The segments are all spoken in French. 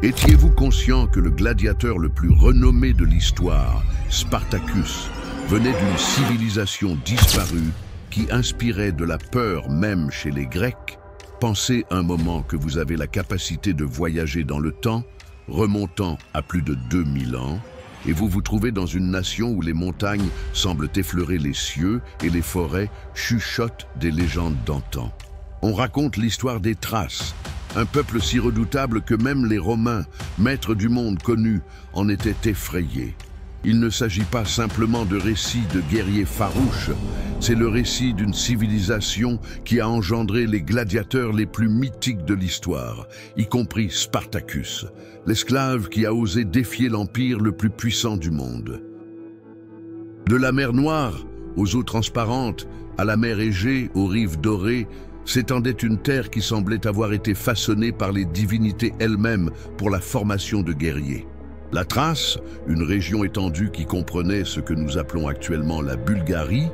Étiez-vous conscient que le gladiateur le plus renommé de l'histoire, Spartacus, venait d'une civilisation disparue qui inspirait de la peur même chez les Grecs? Pensez un moment que vous avez la capacité de voyager dans le temps, remontant à plus de 2000 ans, et vous vous trouvez dans une nation où les montagnes semblent effleurer les cieux et les forêts chuchotent des légendes d'antan. On raconte l'histoire des Thraces, un peuple si redoutable que même les Romains, maîtres du monde connus, en étaient effrayés. Il ne s'agit pas simplement de récits de guerriers farouches, c'est le récit d'une civilisation qui a engendré les gladiateurs les plus mythiques de l'histoire, y compris Spartacus, l'esclave qui a osé défier l'empire le plus puissant du monde. De la mer Noire aux eaux transparentes, à la mer Égée, aux rives dorées, s'étendait une terre qui semblait avoir été façonnée par les divinités elles-mêmes pour la formation de guerriers. La Thrace, une région étendue qui comprenait ce que nous appelons actuellement la Bulgarie,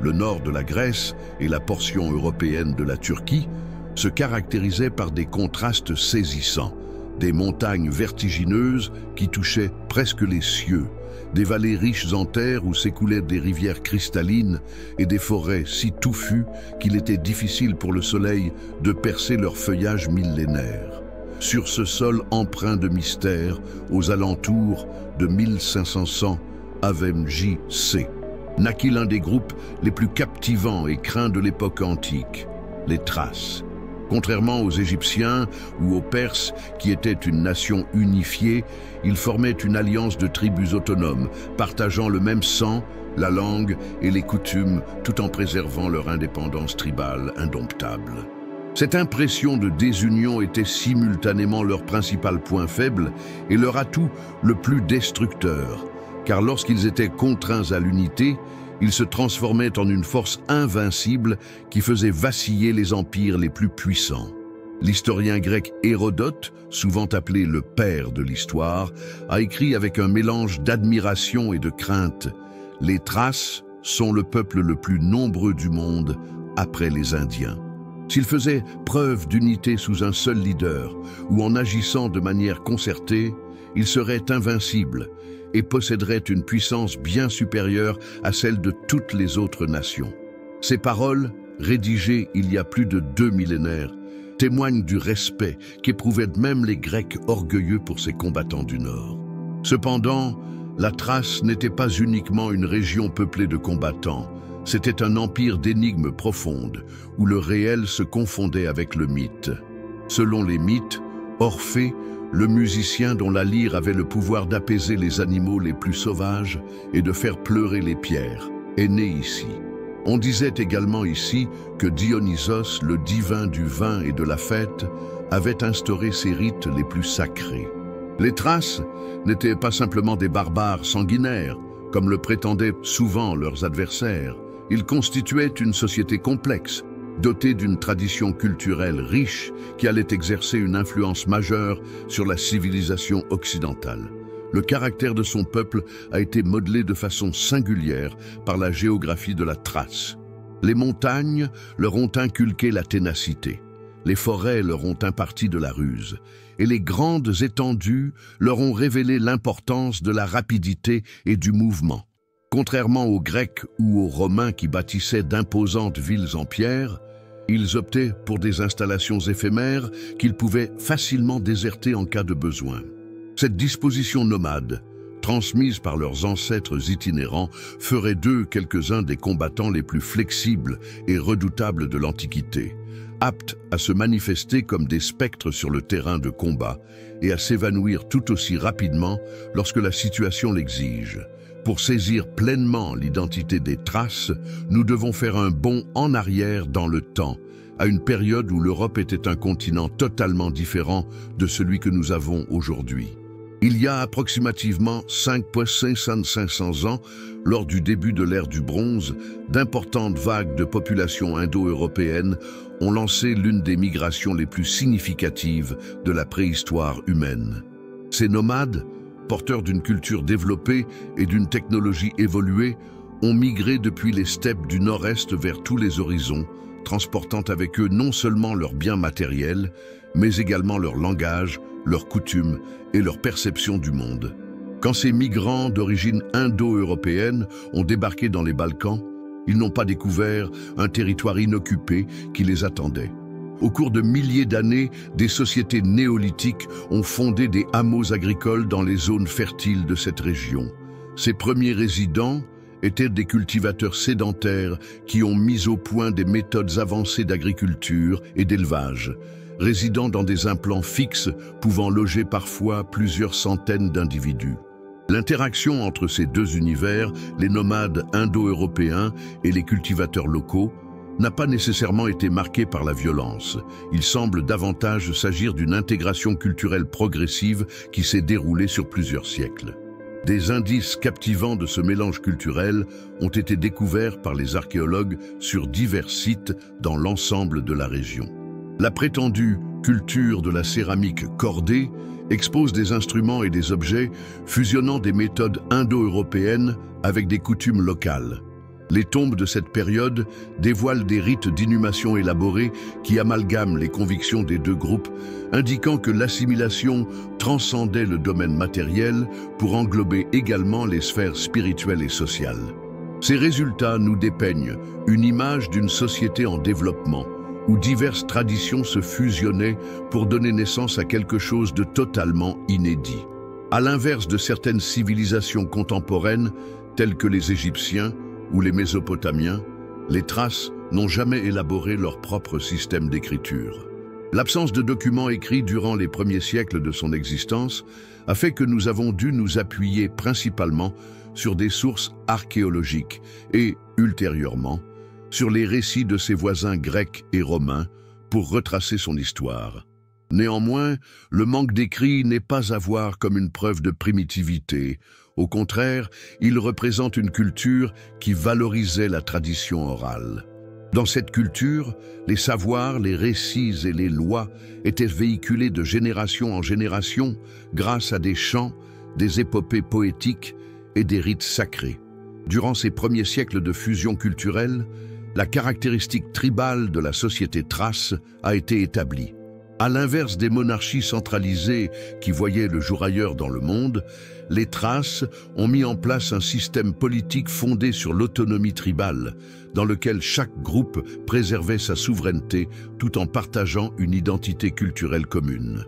le nord de la Grèce et la portion européenne de la Turquie, se caractérisait par des contrastes saisissants, des montagnes vertigineuses qui touchaient presque les cieux, des vallées riches en terre où s'écoulaient des rivières cristallines et des forêts si touffues qu'il était difficile pour le soleil de percer leur feuillage millénaire. Sur ce sol empreint de mystère, aux alentours de 1500 AVMJC, naquit l'un des groupes les plus captivants et craints de l'époque antique, les Thraces. Contrairement aux Égyptiens ou aux Perses, qui étaient une nation unifiée, ils formaient une alliance de tribus autonomes, partageant le même sang, la langue et les coutumes, tout en préservant leur indépendance tribale indomptable. Cette impression de désunion était simultanément leur principal point faible et leur atout le plus destructeur, car lorsqu'ils étaient contraints à l'unité, ils se transformaient en une force invincible qui faisait vaciller les empires les plus puissants. L'historien grec Hérodote, souvent appelé le père de l'histoire, a écrit avec un mélange d'admiration et de crainte: « Les Thraces sont le peuple le plus nombreux du monde après les Indiens. » S'ils faisaient preuve d'unité sous un seul leader ou en agissant de manière concertée, ils seraient invincibles et posséderaient une puissance bien supérieure à celle de toutes les autres nations. Ces paroles, rédigées il y a plus de 2 millénaires, témoignent du respect qu'éprouvaient même les Grecs orgueilleux pour ces combattants du Nord. Cependant, la Thrace n'était pas uniquement une région peuplée de combattants, c'était un empire d'énigmes profondes, où le réel se confondait avec le mythe. Selon les mythes, Orphée, le musicien dont la lyre avait le pouvoir d'apaiser les animaux les plus sauvages et de faire pleurer les pierres, est né ici. On disait également ici que Dionysos, le divin du vin et de la fête, avait instauré ces rites les plus sacrés. Les Thraces n'étaient pas simplement des barbares sanguinaires, comme le prétendaient souvent leurs adversaires. Ils constituaient une société complexe, dotée d'une tradition culturelle riche qui allait exercer une influence majeure sur la civilisation occidentale. Le caractère de son peuple a été modelé de façon singulière par la géographie de la Thrace. Les montagnes leur ont inculqué la ténacité, les forêts leur ont imparti de la ruse, et les grandes étendues leur ont révélé l'importance de la rapidité et du mouvement. Contrairement aux Grecs ou aux Romains qui bâtissaient d'imposantes villes en pierre, ils optaient pour des installations éphémères qu'ils pouvaient facilement déserter en cas de besoin. Cette disposition nomade, transmise par leurs ancêtres itinérants, ferait d'eux quelques-uns des combattants les plus flexibles et redoutables de l'Antiquité, aptes à se manifester comme des spectres sur le terrain de combat et à s'évanouir tout aussi rapidement lorsque la situation l'exige. Pour saisir pleinement l'identité des Thraces, nous devons faire un bond en arrière dans le temps, à une période où l'Europe était un continent totalement différent de celui que nous avons aujourd'hui. Il y a approximativement 500 ans, lors du début de l'ère du bronze, d'importantes vagues de populations indo-européennes ont lancé l'une des migrations les plus significatives de la préhistoire humaine. Ces nomades, porteurs d'une culture développée et d'une technologie évoluée, ont migré depuis les steppes du nord-est vers tous les horizons, transportant avec eux non seulement leurs biens matériels, mais également leur langage, leurs coutumes et leur perception du monde. Quand ces migrants d'origine indo-européenne ont débarqué dans les Balkans, ils n'ont pas découvert un territoire inoccupé qui les attendait. Au cours de milliers d'années, des sociétés néolithiques ont fondé des hameaux agricoles dans les zones fertiles de cette région. Ces premiers résidents étaient des cultivateurs sédentaires qui ont mis au point des méthodes avancées d'agriculture et d'élevage, résidant dans des implants fixes pouvant loger parfois plusieurs centaines d'individus. L'interaction entre ces deux univers, les nomades indo-européens et les cultivateurs locaux, n'a pas nécessairement été marquée par la violence. Il semble davantage s'agir d'une intégration culturelle progressive qui s'est déroulée sur plusieurs siècles. Des indices captivants de ce mélange culturel ont été découverts par les archéologues sur divers sites dans l'ensemble de la région. La prétendue culture de la céramique cordée expose des instruments et des objets fusionnant des méthodes indo-européennes avec des coutumes locales. Les tombes de cette période dévoilent des rites d'inhumation élaborés qui amalgament les convictions des deux groupes, indiquant que l'assimilation transcendait le domaine matériel pour englober également les sphères spirituelles et sociales. Ces résultats nous dépeignent une image d'une société en développement, où diverses traditions se fusionnaient pour donner naissance à quelque chose de totalement inédit. À l'inverse de certaines civilisations contemporaines, telles que les Égyptiens ou les Mésopotamiens, les Thraces n'ont jamais élaboré leur propre système d'écriture. L'absence de documents écrits durant les premiers siècles de son existence a fait que nous avons dû nous appuyer principalement sur des sources archéologiques et, ultérieurement, sur les récits de ses voisins grecs et romains pour retracer son histoire. Néanmoins, le manque d'écrits n'est pas à voir comme une preuve de primitivité. Au contraire, il représente une culture qui valorisait la tradition orale. Dans cette culture, les savoirs, les récits et les lois étaient véhiculés de génération en génération grâce à des chants, des épopées poétiques et des rites sacrés. Durant ces premiers siècles de fusion culturelle, la caractéristique tribale de la société thrace a été établie. À l'inverse des monarchies centralisées qui voyaient le jour ailleurs dans le monde, les Thraces ont mis en place un système politique fondé sur l'autonomie tribale, dans lequel chaque groupe préservait sa souveraineté tout en partageant une identité culturelle commune.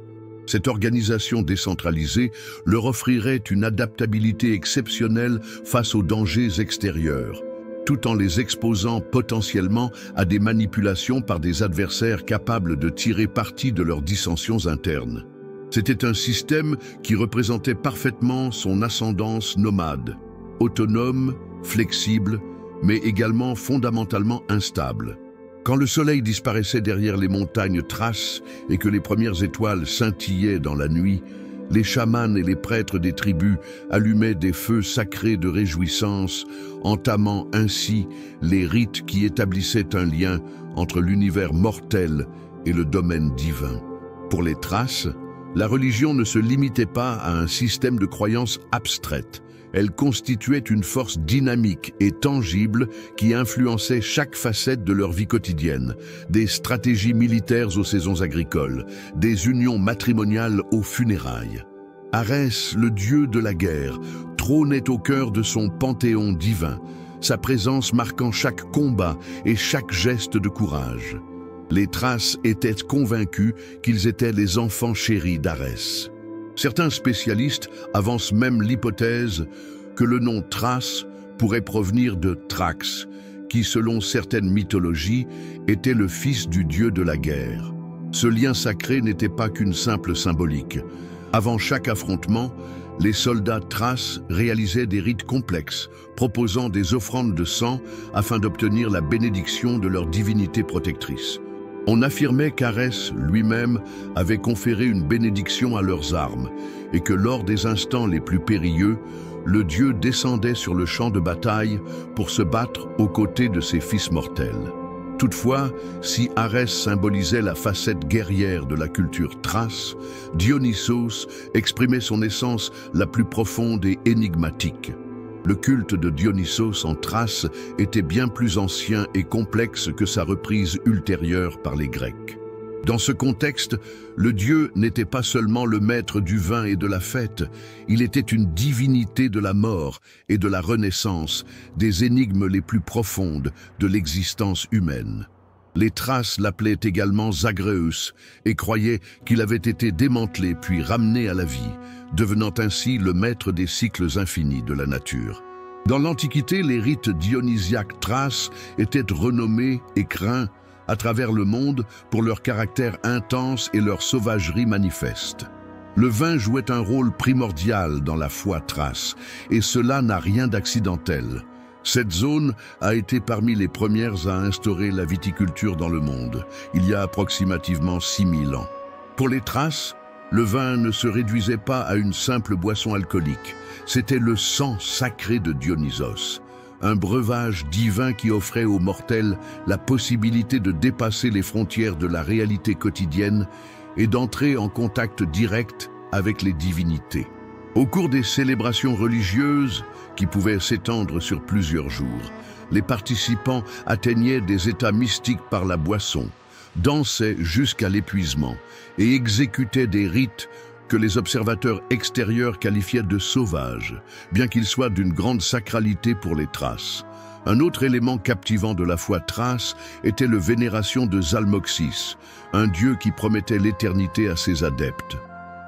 Cette organisation décentralisée leur offrirait une adaptabilité exceptionnelle face aux dangers extérieurs, tout en les exposant potentiellement à des manipulations par des adversaires capables de tirer parti de leurs dissensions internes. C'était un système qui représentait parfaitement son ascendance nomade, autonome, flexible, mais également fondamentalement instable. Quand le soleil disparaissait derrière les montagnes Thraces et que les premières étoiles scintillaient dans la nuit, les chamans et les prêtres des tribus allumaient des feux sacrés de réjouissance, entamant ainsi les rites qui établissaient un lien entre l'univers mortel et le domaine divin. Pour les Thraces, la religion ne se limitait pas à un système de croyances abstraites. Elle constituait une force dynamique et tangible qui influençait chaque facette de leur vie quotidienne, des stratégies militaires aux saisons agricoles, des unions matrimoniales aux funérailles. Arès, le dieu de la guerre, trônait au cœur de son panthéon divin, sa présence marquant chaque combat et chaque geste de courage. Les Thraces étaient convaincus qu'ils étaient les enfants chéris d'Arès. Certains spécialistes avancent même l'hypothèse que le nom Thrace pourrait provenir de Thrax, qui, selon certaines mythologies, était le fils du dieu de la guerre. Ce lien sacré n'était pas qu'une simple symbolique. Avant chaque affrontement, les soldats Thraces réalisaient des rites complexes, proposant des offrandes de sang afin d'obtenir la bénédiction de leur divinité protectrice. On affirmait qu'Arès lui-même avait conféré une bénédiction à leurs armes et que lors des instants les plus périlleux, le dieu descendait sur le champ de bataille pour se battre aux côtés de ses fils mortels. Toutefois, si Arès symbolisait la facette guerrière de la culture thrace, Dionysos exprimait son essence la plus profonde et énigmatique. Le culte de Dionysos en Thrace était bien plus ancien et complexe que sa reprise ultérieure par les Grecs. Dans ce contexte, le dieu n'était pas seulement le maître du vin et de la fête, il était une divinité de la mort et de la renaissance, des énigmes les plus profondes de l'existence humaine. Les Thraces l'appelaient également Zagreus et croyaient qu'il avait été démantelé puis ramené à la vie, devenant ainsi le maître des cycles infinis de la nature. Dans l'Antiquité, les rites dionysiaques thraces étaient renommés et craints à travers le monde pour leur caractère intense et leur sauvagerie manifeste. Le vin jouait un rôle primordial dans la foi thrace, et cela n'a rien d'accidentel. Cette zone a été parmi les premières à instaurer la viticulture dans le monde, il y a approximativement 6000 ans. Pour les Thraces, le vin ne se réduisait pas à une simple boisson alcoolique, c'était le sang sacré de Dionysos, un breuvage divin qui offrait aux mortels la possibilité de dépasser les frontières de la réalité quotidienne et d'entrer en contact direct avec les divinités. Au cours des célébrations religieuses, qui pouvaient s'étendre sur plusieurs jours, les participants atteignaient des états mystiques par la boisson, dansaient jusqu'à l'épuisement et exécutaient des rites que les observateurs extérieurs qualifiaient de sauvages, bien qu'ils soient d'une grande sacralité pour les Thraces. Un autre élément captivant de la foi thrace était la vénération de Zalmoxis, un dieu qui promettait l'éternité à ses adeptes.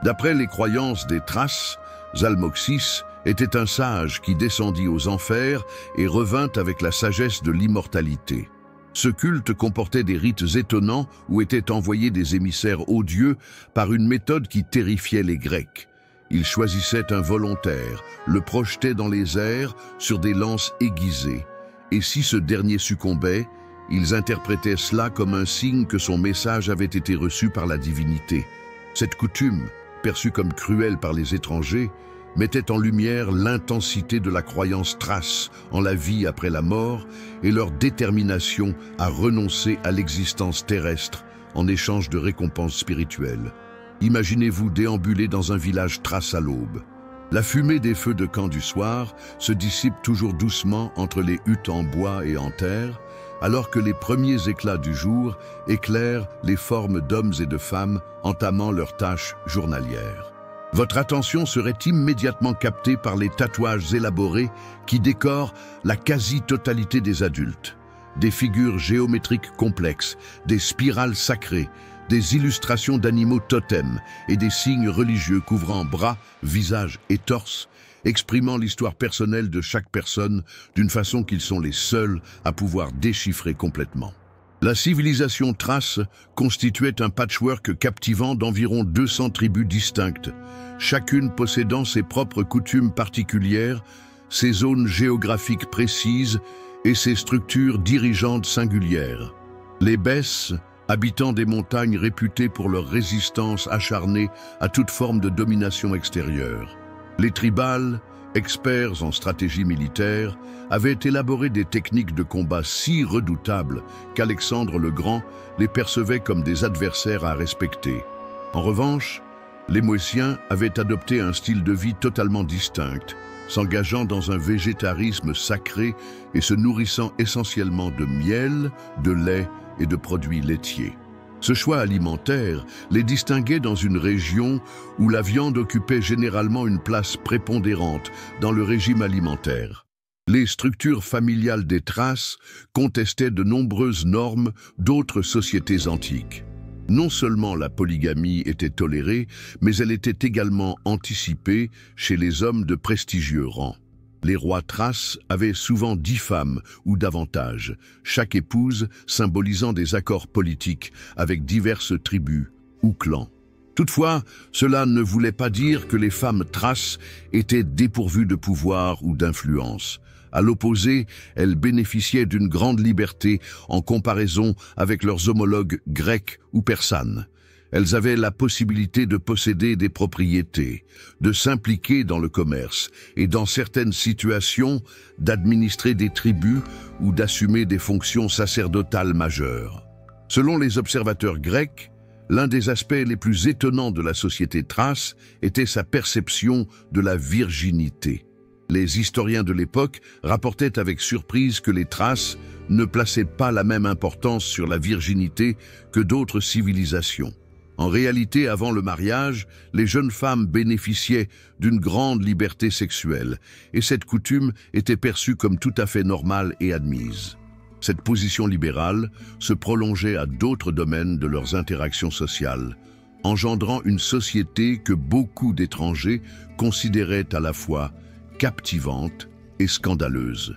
D'après les croyances des Thraces, Zalmoxis était un sage qui descendit aux enfers et revint avec la sagesse de l'immortalité. Ce culte comportait des rites étonnants où étaient envoyés des émissaires aux dieux par une méthode qui terrifiait les Grecs. Ils choisissaient un volontaire, le projetaient dans les airs sur des lances aiguisées, et si ce dernier succombait, ils interprétaient cela comme un signe que son message avait été reçu par la divinité. Cette coutume, perçue comme cruelle par les étrangers, mettait en lumière l'intensité de la croyance thrace en la vie après la mort et leur détermination à renoncer à l'existence terrestre en échange de récompenses spirituelles. Imaginez-vous déambuler dans un village thrace à l'aube. La fumée des feux de camp du soir se dissipe toujours doucement entre les huttes en bois et en terre, alors que les premiers éclats du jour éclairent les formes d'hommes et de femmes entamant leurs tâches journalières. Votre attention serait immédiatement captée par les tatouages élaborés qui décorent la quasi-totalité des adultes. Des figures géométriques complexes, des spirales sacrées, des illustrations d'animaux totems et des signes religieux couvrant bras, visage et torse, exprimant l'histoire personnelle de chaque personne d'une façon qu'ils sont les seuls à pouvoir déchiffrer complètement. La civilisation thrace constituait un patchwork captivant d'environ 200 tribus distinctes, chacune possédant ses propres coutumes particulières, ses zones géographiques précises et ses structures dirigeantes singulières. Les Bes, habitants des montagnes réputées pour leur résistance acharnée à toute forme de domination extérieure. Les Tribales, experts en stratégie militaire, avaient élaboré des techniques de combat si redoutables qu'Alexandre le Grand les percevait comme des adversaires à respecter. En revanche, les Moétiens avaient adopté un style de vie totalement distinct, s'engageant dans un végétarisme sacré et se nourrissant essentiellement de miel, de lait et de produits laitiers. Ce choix alimentaire les distinguait dans une région où la viande occupait généralement une place prépondérante dans le régime alimentaire. Les structures familiales des Thraces contestaient de nombreuses normes d'autres sociétés antiques. Non seulement la polygamie était tolérée, mais elle était également anticipée chez les hommes de prestigieux rangs. Les rois thraces avaient souvent 10 femmes ou davantage, chaque épouse symbolisant des accords politiques avec diverses tribus ou clans. Toutefois, cela ne voulait pas dire que les femmes thraces étaient dépourvues de pouvoir ou d'influence. À l'opposé, elles bénéficiaient d'une grande liberté en comparaison avec leurs homologues grecs ou persanes. Elles avaient la possibilité de posséder des propriétés, de s'impliquer dans le commerce et, dans certaines situations, d'administrer des tribus ou d'assumer des fonctions sacerdotales majeures. Selon les observateurs grecs, l'un des aspects les plus étonnants de la société thrace était sa perception de la virginité. Les historiens de l'époque rapportaient avec surprise que les Thraces, ne plaçait pas la même importance sur la virginité que d'autres civilisations. En réalité, avant le mariage, les jeunes femmes bénéficiaient d'une grande liberté sexuelle, et cette coutume était perçue comme tout à fait normale et admise. Cette position libérale se prolongeait à d'autres domaines de leurs interactions sociales, engendrant une société que beaucoup d'étrangers considéraient à la fois captivante et scandaleuse.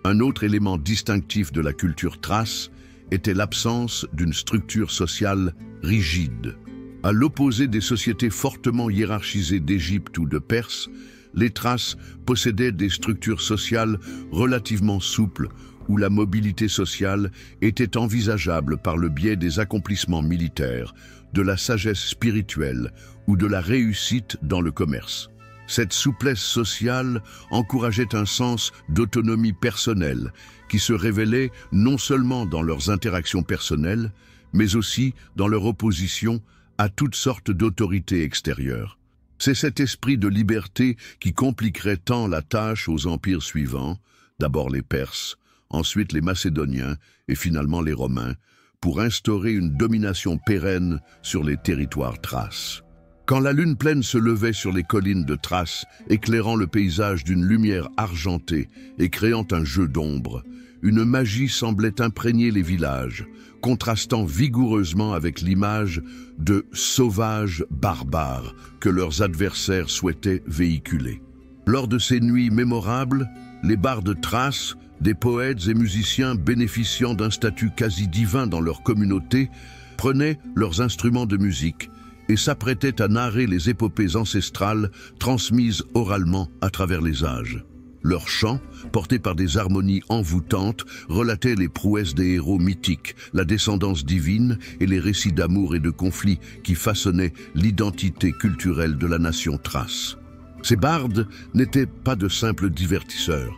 Un autre élément distinctif de la culture thrace était l'absence d'une structure sociale rigide. À l'opposé des sociétés fortement hiérarchisées d'Égypte ou de Perse, les Thraces possédaient des structures sociales relativement souples où la mobilité sociale était envisageable par le biais des accomplissements militaires, de la sagesse spirituelle ou de la réussite dans le commerce. Cette souplesse sociale encourageait un sens d'autonomie personnelle qui se révélait non seulement dans leurs interactions personnelles, mais aussi dans leur opposition à toutes sortes d'autorités extérieures. C'est cet esprit de liberté qui compliquerait tant la tâche aux empires suivants, d'abord les Perses, ensuite les Macédoniens et finalement les Romains, pour instaurer une domination pérenne sur les territoires thraces. Quand la lune pleine se levait sur les collines de Thrace, éclairant le paysage d'une lumière argentée et créant un jeu d'ombre, une magie semblait imprégner les villages, contrastant vigoureusement avec l'image de sauvages barbares que leurs adversaires souhaitaient véhiculer. Lors de ces nuits mémorables, les bardes thraces, des poètes et musiciens bénéficiant d'un statut quasi divin dans leur communauté, prenaient leurs instruments de musique et s'apprêtaient à narrer les épopées ancestrales transmises oralement à travers les âges. Leurs chants, portés par des harmonies envoûtantes, relataient les prouesses des héros mythiques, la descendance divine et les récits d'amour et de conflits qui façonnaient l'identité culturelle de la nation thrace. Ces bardes n'étaient pas de simples divertisseurs.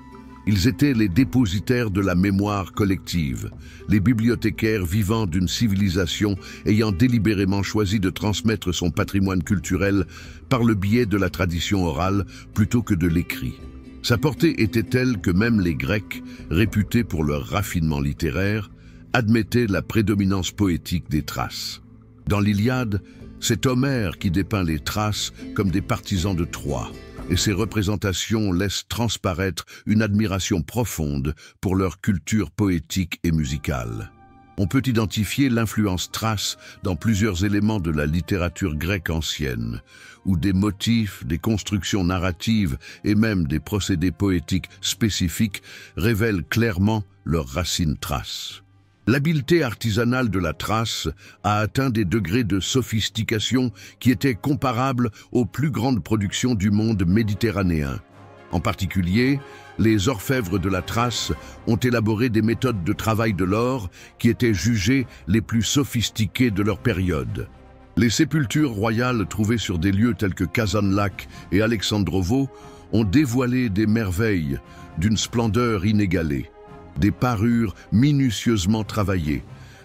Ils étaient les dépositaires de la mémoire collective, les bibliothécaires vivants d'une civilisation ayant délibérément choisi de transmettre son patrimoine culturel par le biais de la tradition orale plutôt que de l'écrit. Sa portée était telle que même les Grecs, réputés pour leur raffinement littéraire, admettaient la prédominance poétique des Thraces. Dans l'Iliade, c'est Homère qui dépeint les Thraces comme des partisans de Troie, et ces représentations laissent transparaître une admiration profonde pour leur culture poétique et musicale. On peut identifier l'influence thrace dans plusieurs éléments de la littérature grecque ancienne, où des motifs, des constructions narratives et même des procédés poétiques spécifiques révèlent clairement leurs racines thraces. L'habileté artisanale de la Thrace a atteint des degrés de sophistication qui étaient comparables aux plus grandes productions du monde méditerranéen. En particulier, les orfèvres de la Thrace ont élaboré des méthodes de travail de l'or qui étaient jugées les plus sophistiquées de leur période. Les sépultures royales trouvées sur des lieux tels que Kazanlak et Alexandrovo ont dévoilé des merveilles d'une splendeur inégalée. Des parures minutieusement travaillées,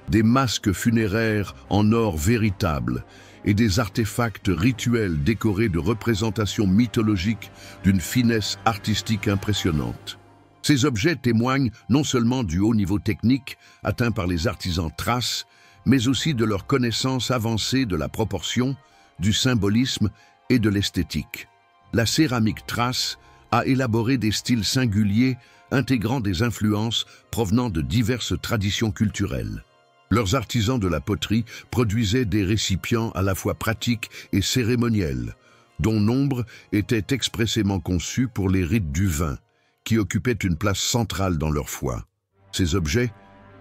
des masques funéraires en or véritable et des artefacts rituels décorés de représentations mythologiques d'une finesse artistique impressionnante. Ces objets témoignent non seulement du haut niveau technique atteint par les artisans thraces, mais aussi de leur connaissance avancée de la proportion, du symbolisme et de l'esthétique. La céramique thrace a élaboré des styles singuliers intégrant des influences provenant de diverses traditions culturelles. Leurs artisans de la poterie produisaient des récipients à la fois pratiques et cérémoniels, dont nombre étaient expressément conçus pour les rites du vin, qui occupaient une place centrale dans leur foi. Ces objets,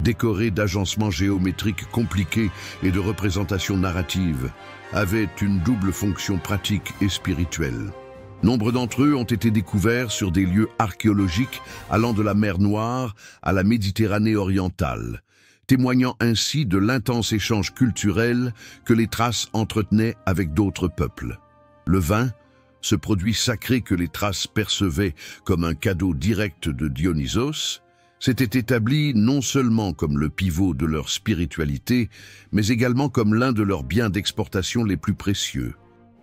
décorés d'agencements géométriques compliqués et de représentations narratives, avaient une double fonction pratique et spirituelle. Nombre d'entre eux ont été découverts sur des lieux archéologiques allant de la mer Noire à la Méditerranée orientale, témoignant ainsi de l'intense échange culturel que les Thraces entretenaient avec d'autres peuples. Le vin, ce produit sacré que les Thraces percevaient comme un cadeau direct de Dionysos, s'était établi non seulement comme le pivot de leur spiritualité, mais également comme l'un de leurs biens d'exportation les plus précieux.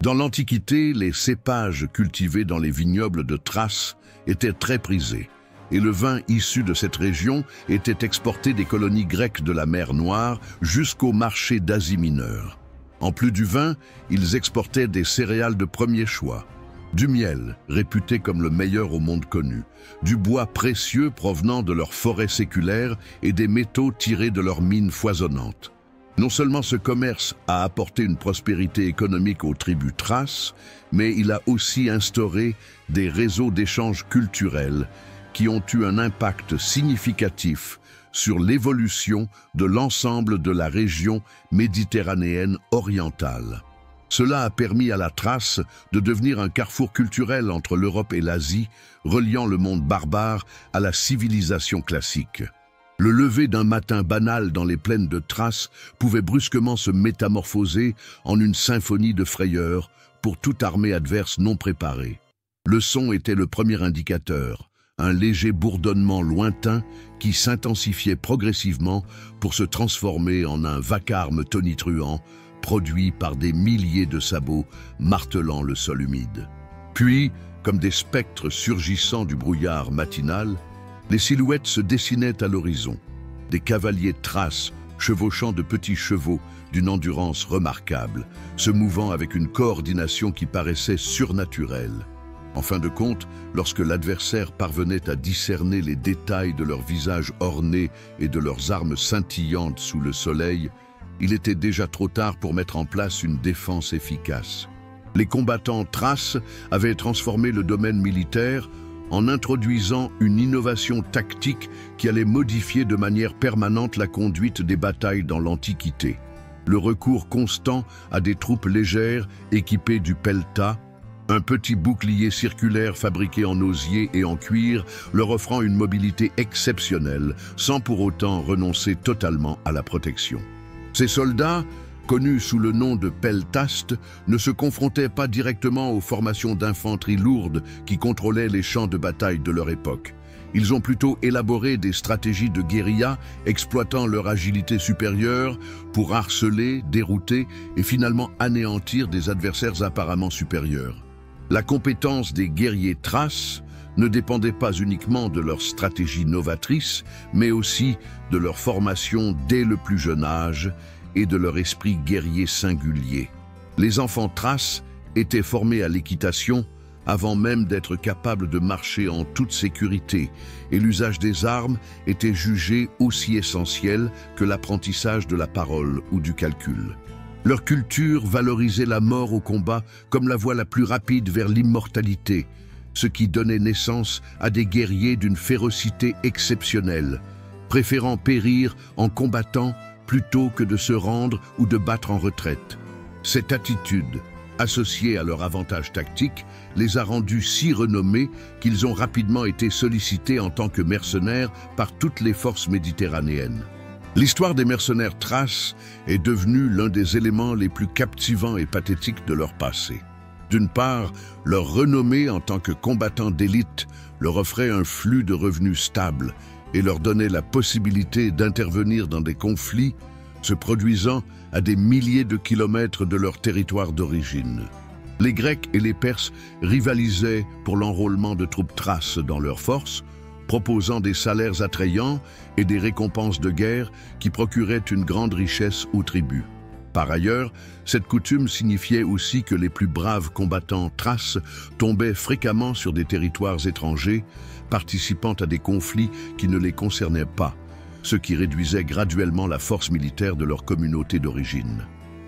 Dans l'Antiquité, les cépages cultivés dans les vignobles de Thrace étaient très prisés, et le vin issu de cette région était exporté des colonies grecques de la mer Noire jusqu'au marché d'Asie mineure. En plus du vin, ils exportaient des céréales de premier choix, du miel, réputé comme le meilleur au monde connu, du bois précieux provenant de leurs forêts séculaires et des métaux tirés de leurs mines foisonnantes. Non seulement ce commerce a apporté une prospérité économique aux tribus thraces, mais il a aussi instauré des réseaux d'échanges culturels qui ont eu un impact significatif sur l'évolution de l'ensemble de la région méditerranéenne orientale. Cela a permis à la Thrace de devenir un carrefour culturel entre l'Europe et l'Asie, reliant le monde barbare à la civilisation classique. Le lever d'un matin banal dans les plaines de Thrace pouvait brusquement se métamorphoser en une symphonie de frayeur pour toute armée adverse non préparée. Le son était le premier indicateur, un léger bourdonnement lointain qui s'intensifiait progressivement pour se transformer en un vacarme tonitruant, produit par des milliers de sabots martelant le sol humide. Puis, comme des spectres surgissant du brouillard matinal, les silhouettes se dessinaient à l'horizon. Des cavaliers thraces chevauchant de petits chevaux d'une endurance remarquable, se mouvant avec une coordination qui paraissait surnaturelle. En fin de compte, lorsque l'adversaire parvenait à discerner les détails de leurs visages ornés et de leurs armes scintillantes sous le soleil, il était déjà trop tard pour mettre en place une défense efficace. Les combattants thraces avaient transformé le domaine militaire en introduisant une innovation tactique qui allait modifier de manière permanente la conduite des batailles dans l'Antiquité. Le recours constant à des troupes légères équipées du pelta, un petit bouclier circulaire fabriqué en osier et en cuir, leur offrant une mobilité exceptionnelle, sans pour autant renoncer totalement à la protection. Ces soldats, connus sous le nom de peltastes, ne se confrontaient pas directement aux formations d'infanterie lourde qui contrôlaient les champs de bataille de leur époque. Ils ont plutôt élaboré des stratégies de guérilla, exploitant leur agilité supérieure pour harceler, dérouter et finalement anéantir des adversaires apparemment supérieurs. La compétence des guerriers thraces ne dépendait pas uniquement de leur stratégie novatrice, mais aussi de leur formation dès le plus jeune âge et de leur esprit guerrier singulier. Les enfants thraces étaient formés à l'équitation avant même d'être capables de marcher en toute sécurité, et l'usage des armes était jugé aussi essentiel que l'apprentissage de la parole ou du calcul. Leur culture valorisait la mort au combat comme la voie la plus rapide vers l'immortalité, ce qui donnait naissance à des guerriers d'une férocité exceptionnelle, préférant périr en combattant plutôt que de se rendre ou de battre en retraite. Cette attitude, associée à leur avantage tactique, les a rendus si renommés qu'ils ont rapidement été sollicités en tant que mercenaires par toutes les forces méditerranéennes. L'histoire des mercenaires thraces est devenue l'un des éléments les plus captivants et pathétiques de leur passé. D'une part, leur renommée en tant que combattants d'élite leur offrait un flux de revenus stable et leur donnait la possibilité d'intervenir dans des conflits se produisant à des milliers de kilomètres de leur territoire d'origine. Les Grecs et les Perses rivalisaient pour l'enrôlement de troupes thraces dans leurs forces, proposant des salaires attrayants et des récompenses de guerre qui procuraient une grande richesse aux tribus. Par ailleurs, cette coutume signifiait aussi que les plus braves combattants thraces tombaient fréquemment sur des territoires étrangers, participant à des conflits qui ne les concernaient pas, ce qui réduisait graduellement la force militaire de leur communauté d'origine.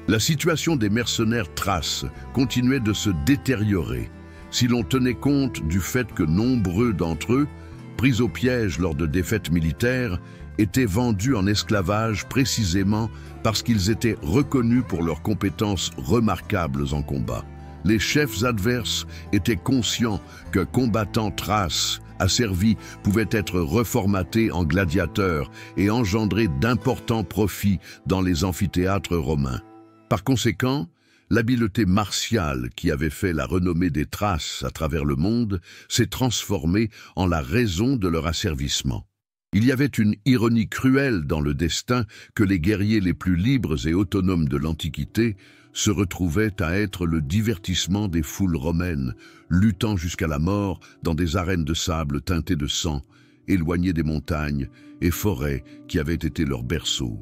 La situation des mercenaires thraces continuait de se détériorer, si l'on tenait compte du fait que nombreux d'entre eux, pris au piège lors de défaites militaires, étaient vendus en esclavage précisément parce qu'ils étaient reconnus pour leurs compétences remarquables en combat. Les chefs adverses étaient conscients qu'un combattant thrace asservi pouvait être reformaté en gladiateur et engendrer d'importants profits dans les amphithéâtres romains. Par conséquent, l'habileté martiale qui avait fait la renommée des Thraces à travers le monde s'est transformée en la raison de leur asservissement. Il y avait une ironie cruelle dans le destin que les guerriers les plus libres et autonomes de l'Antiquité se retrouvaient à être le divertissement des foules romaines, luttant jusqu'à la mort dans des arènes de sable teintées de sang éloignés des montagnes et forêts qui avaient été leur berceau.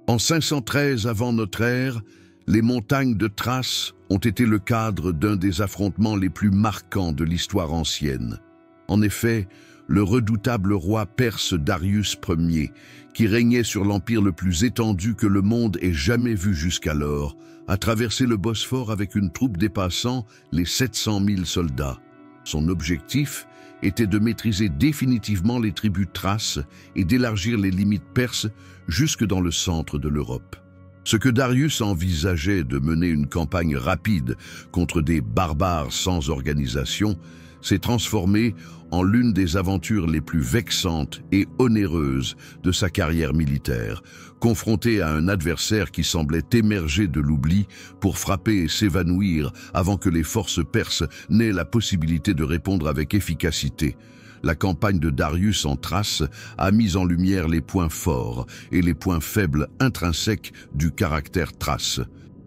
En 513 avant notre ère, les montagnes de Thrace ont été le cadre d'un des affrontements les plus marquants de l'histoire ancienne. En effet, le redoutable roi perse Darius Ier, qui régnait sur l'empire le plus étendu que le monde ait jamais vu jusqu'alors, a traversé le Bosphore avec une troupe dépassant les 700 000 soldats. Son objectif était de maîtriser définitivement les tribus thraces et d'élargir les limites perses jusque dans le centre de l'Europe. Ce que Darius envisageait de mener une campagne rapide contre des barbares sans organisation s'est transformé en l'une des aventures les plus vexantes et onéreuses de sa carrière militaire, confronté à un adversaire qui semblait émerger de l'oubli pour frapper et s'évanouir avant que les forces perses n'aient la possibilité de répondre avec efficacité. La campagne de Darius en Thrace a mis en lumière les points forts et les points faibles intrinsèques du caractère thrace.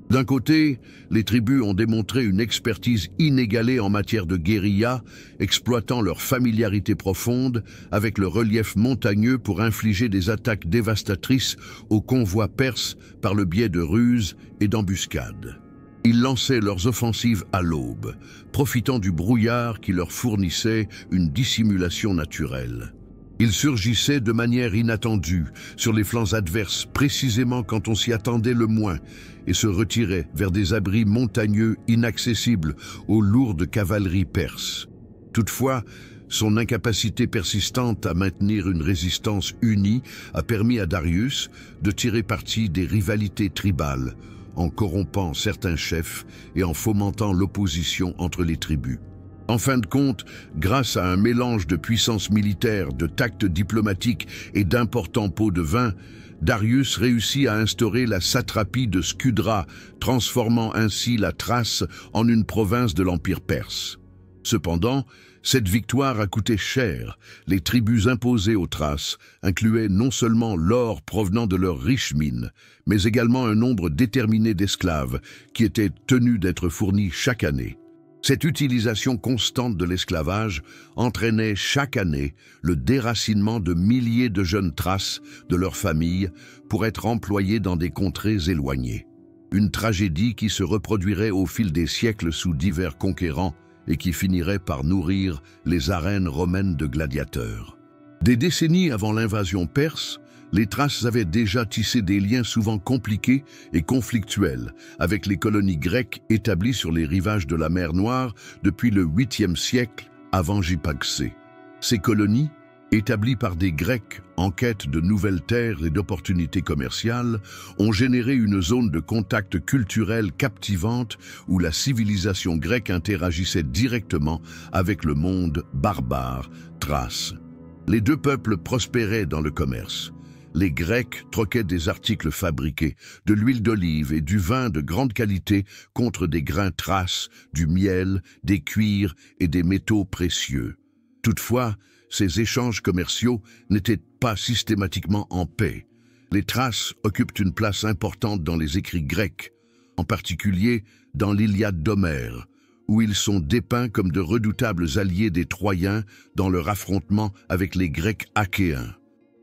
D'un côté, les tribus ont démontré une expertise inégalée en matière de guérilla, exploitant leur familiarité profonde avec le relief montagneux pour infliger des attaques dévastatrices aux convois perses par le biais de ruses et d'embuscades. Ils lançaient leurs offensives à l'aube, profitant du brouillard qui leur fournissait une dissimulation naturelle. Ils surgissaient de manière inattendue sur les flancs adverses, précisément quand on s'y attendait le moins, et se retiraient vers des abris montagneux inaccessibles aux lourdes cavaleries perses. Toutefois, son incapacité persistante à maintenir une résistance unie a permis à Darius de tirer parti des rivalités tribales, en corrompant certains chefs et en fomentant l'opposition entre les tribus. En fin de compte, grâce à un mélange de puissance militaire, de tact diplomatique et d'importants pots de vin, Darius réussit à instaurer la satrapie de Scudra, transformant ainsi la Thrace en une province de l'Empire perse. Cependant, cette victoire a coûté cher. Les tribus imposées aux Thraces incluaient non seulement l'or provenant de leurs riches mines, mais également un nombre déterminé d'esclaves qui étaient tenus d'être fournis chaque année. Cette utilisation constante de l'esclavage entraînait chaque année le déracinement de milliers de jeunes Thraces de leurs familles pour être employés dans des contrées éloignées. Une tragédie qui se reproduirait au fil des siècles sous divers conquérants et qui finirait par nourrir les arènes romaines de gladiateurs. Des décennies avant l'invasion perse, les Thraces avaient déjà tissé des liens souvent compliqués et conflictuels avec les colonies grecques établies sur les rivages de la mer Noire depuis le 8e siècle avant J.P.C. Ces colonies, établies par des Grecs en quête de nouvelles terres et d'opportunités commerciales, ont généré une zone de contact culturel captivante où la civilisation grecque interagissait directement avec le monde barbare thrace. Les deux peuples prospéraient dans le commerce. Les Grecs troquaient des articles fabriqués, de l'huile d'olive et du vin de grande qualité contre des grains thraces, du miel, des cuirs et des métaux précieux. Toutefois, ces échanges commerciaux n'étaient pas systématiquement en paix. Les Thraces occupent une place importante dans les écrits grecs, en particulier dans l'Iliade d'Homère, où ils sont dépeints comme de redoutables alliés des Troyens dans leur affrontement avec les Grecs achéens.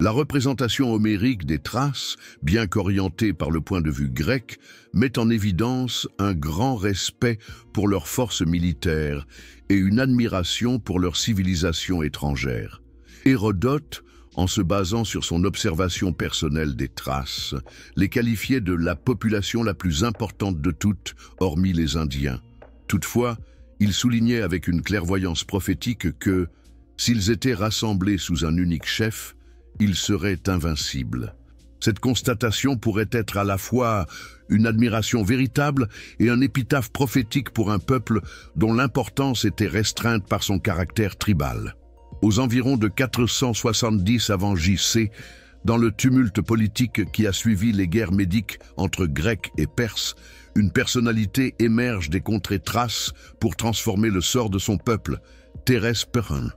La représentation homérique des Thraces, bien qu'orientée par le point de vue grec, met en évidence un grand respect pour leurs forces militaires et une admiration pour leur civilisation étrangère. Hérodote, en se basant sur son observation personnelle des Thraces, les qualifiait de la population la plus importante de toutes, hormis les Indiens. Toutefois, il soulignait avec une clairvoyance prophétique que, s'ils étaient rassemblés sous un unique chef, ils seraient invincibles. Cette constatation pourrait être à la fois une admiration véritable et un épitaphe prophétique pour un peuple dont l'importance était restreinte par son caractère tribal. Aux environs de 470 avant J.C., dans le tumulte politique qui a suivi les guerres médiques entre Grecs et Perses, une personnalité émerge des contrées thraces pour transformer le sort de son peuple, Thérès Perrin.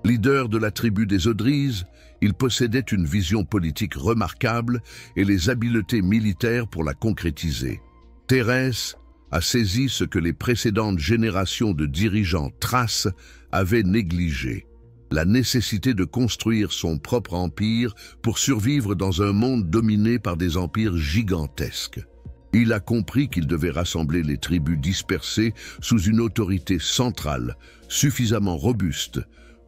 Leader de la tribu des Odryses, il possédait une vision politique remarquable et les habiletés militaires pour la concrétiser. Thérès a saisi ce que les précédentes générations de dirigeants thraces avaient négligé. la nécessité de construire son propre empire pour survivre dans un monde dominé par des empires gigantesques. Il a compris qu'il devait rassembler les tribus dispersées sous une autorité centrale, suffisamment robuste,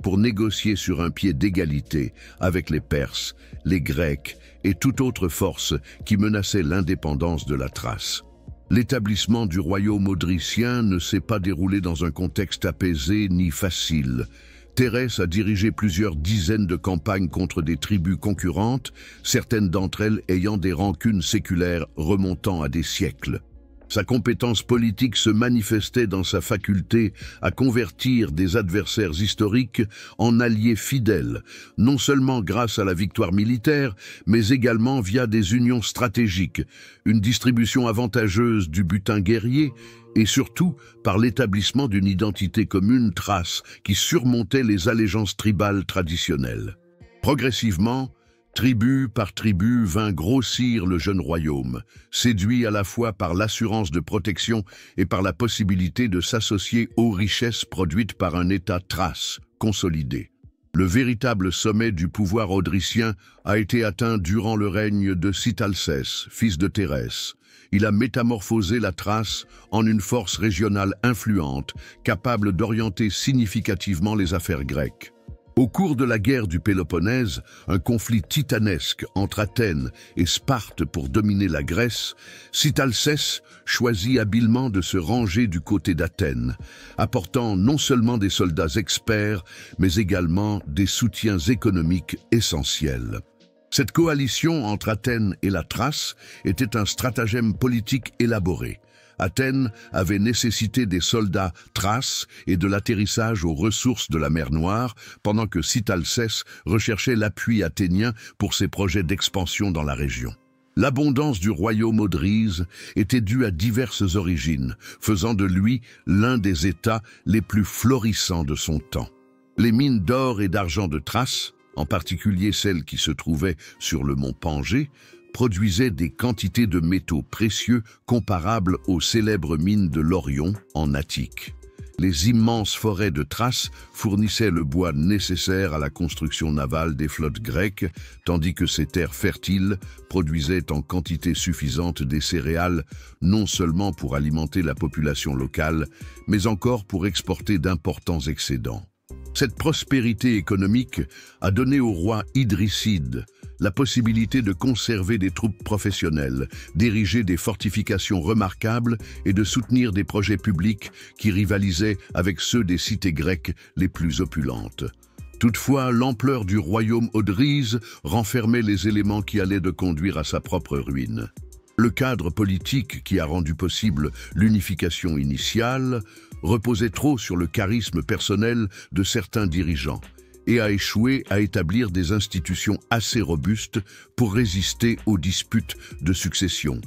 pour négocier sur un pied d'égalité avec les Perses, les Grecs et toute autre force qui menaçait l'indépendance de la Thrace. L'établissement du royaume odrycien ne s'est pas déroulé dans un contexte apaisé ni facile. Thérès a dirigé plusieurs dizaines de campagnes contre des tribus concurrentes, certaines d'entre elles ayant des rancunes séculaires remontant à des siècles. Sa compétence politique se manifestait dans sa faculté à convertir des adversaires historiques en alliés fidèles, non seulement grâce à la victoire militaire, mais également via des unions stratégiques, une distribution avantageuse du butin guerrier et surtout par l'établissement d'une identité commune thrace qui surmontait les allégeances tribales traditionnelles. Progressivement, tribu par tribu vint grossir le jeune royaume, séduit à la fois par l'assurance de protection et par la possibilité de s'associer aux richesses produites par un État thrace consolidé. Le véritable sommet du pouvoir odrycien a été atteint durant le règne de Sitalcès, fils de Thérès. Il a métamorphosé la Thrace en une force régionale influente, capable d'orienter significativement les affaires grecques. Au cours de la guerre du Péloponnèse, un conflit titanesque entre Athènes et Sparte pour dominer la Grèce, Sitalcès choisit habilement de se ranger du côté d'Athènes, apportant non seulement des soldats experts, mais également des soutiens économiques essentiels. Cette coalition entre Athènes et la Thrace était un stratagème politique élaboré. Athènes avait nécessité des soldats thraces et de l'atterrissage aux ressources de la mer Noire, pendant que Sitalcès recherchait l'appui athénien pour ses projets d'expansion dans la région. L'abondance du royaume odryse était due à diverses origines, faisant de lui l'un des États les plus florissants de son temps. Les mines d'or et d'argent de Thrace, en particulier celles qui se trouvaient sur le mont Pangée, produisait des quantités de métaux précieux comparables aux célèbres mines de l'Orion en Attique. Les immenses forêts de Thrace fournissaient le bois nécessaire à la construction navale des flottes grecques, tandis que ces terres fertiles produisaient en quantité suffisante des céréales, non seulement pour alimenter la population locale, mais encore pour exporter d'importants excédents. Cette prospérité économique a donné au roi Idrisside la possibilité de conserver des troupes professionnelles, d'ériger des fortifications remarquables et de soutenir des projets publics qui rivalisaient avec ceux des cités grecques les plus opulentes. Toutefois, l'ampleur du royaume odryse renfermait les éléments qui allaient de conduire à sa propre ruine. Le cadre politique qui a rendu possible l'unification initiale reposait trop sur le charisme personnel de certains dirigeants et a échoué à établir des institutions assez robustes pour résister aux disputes de succession.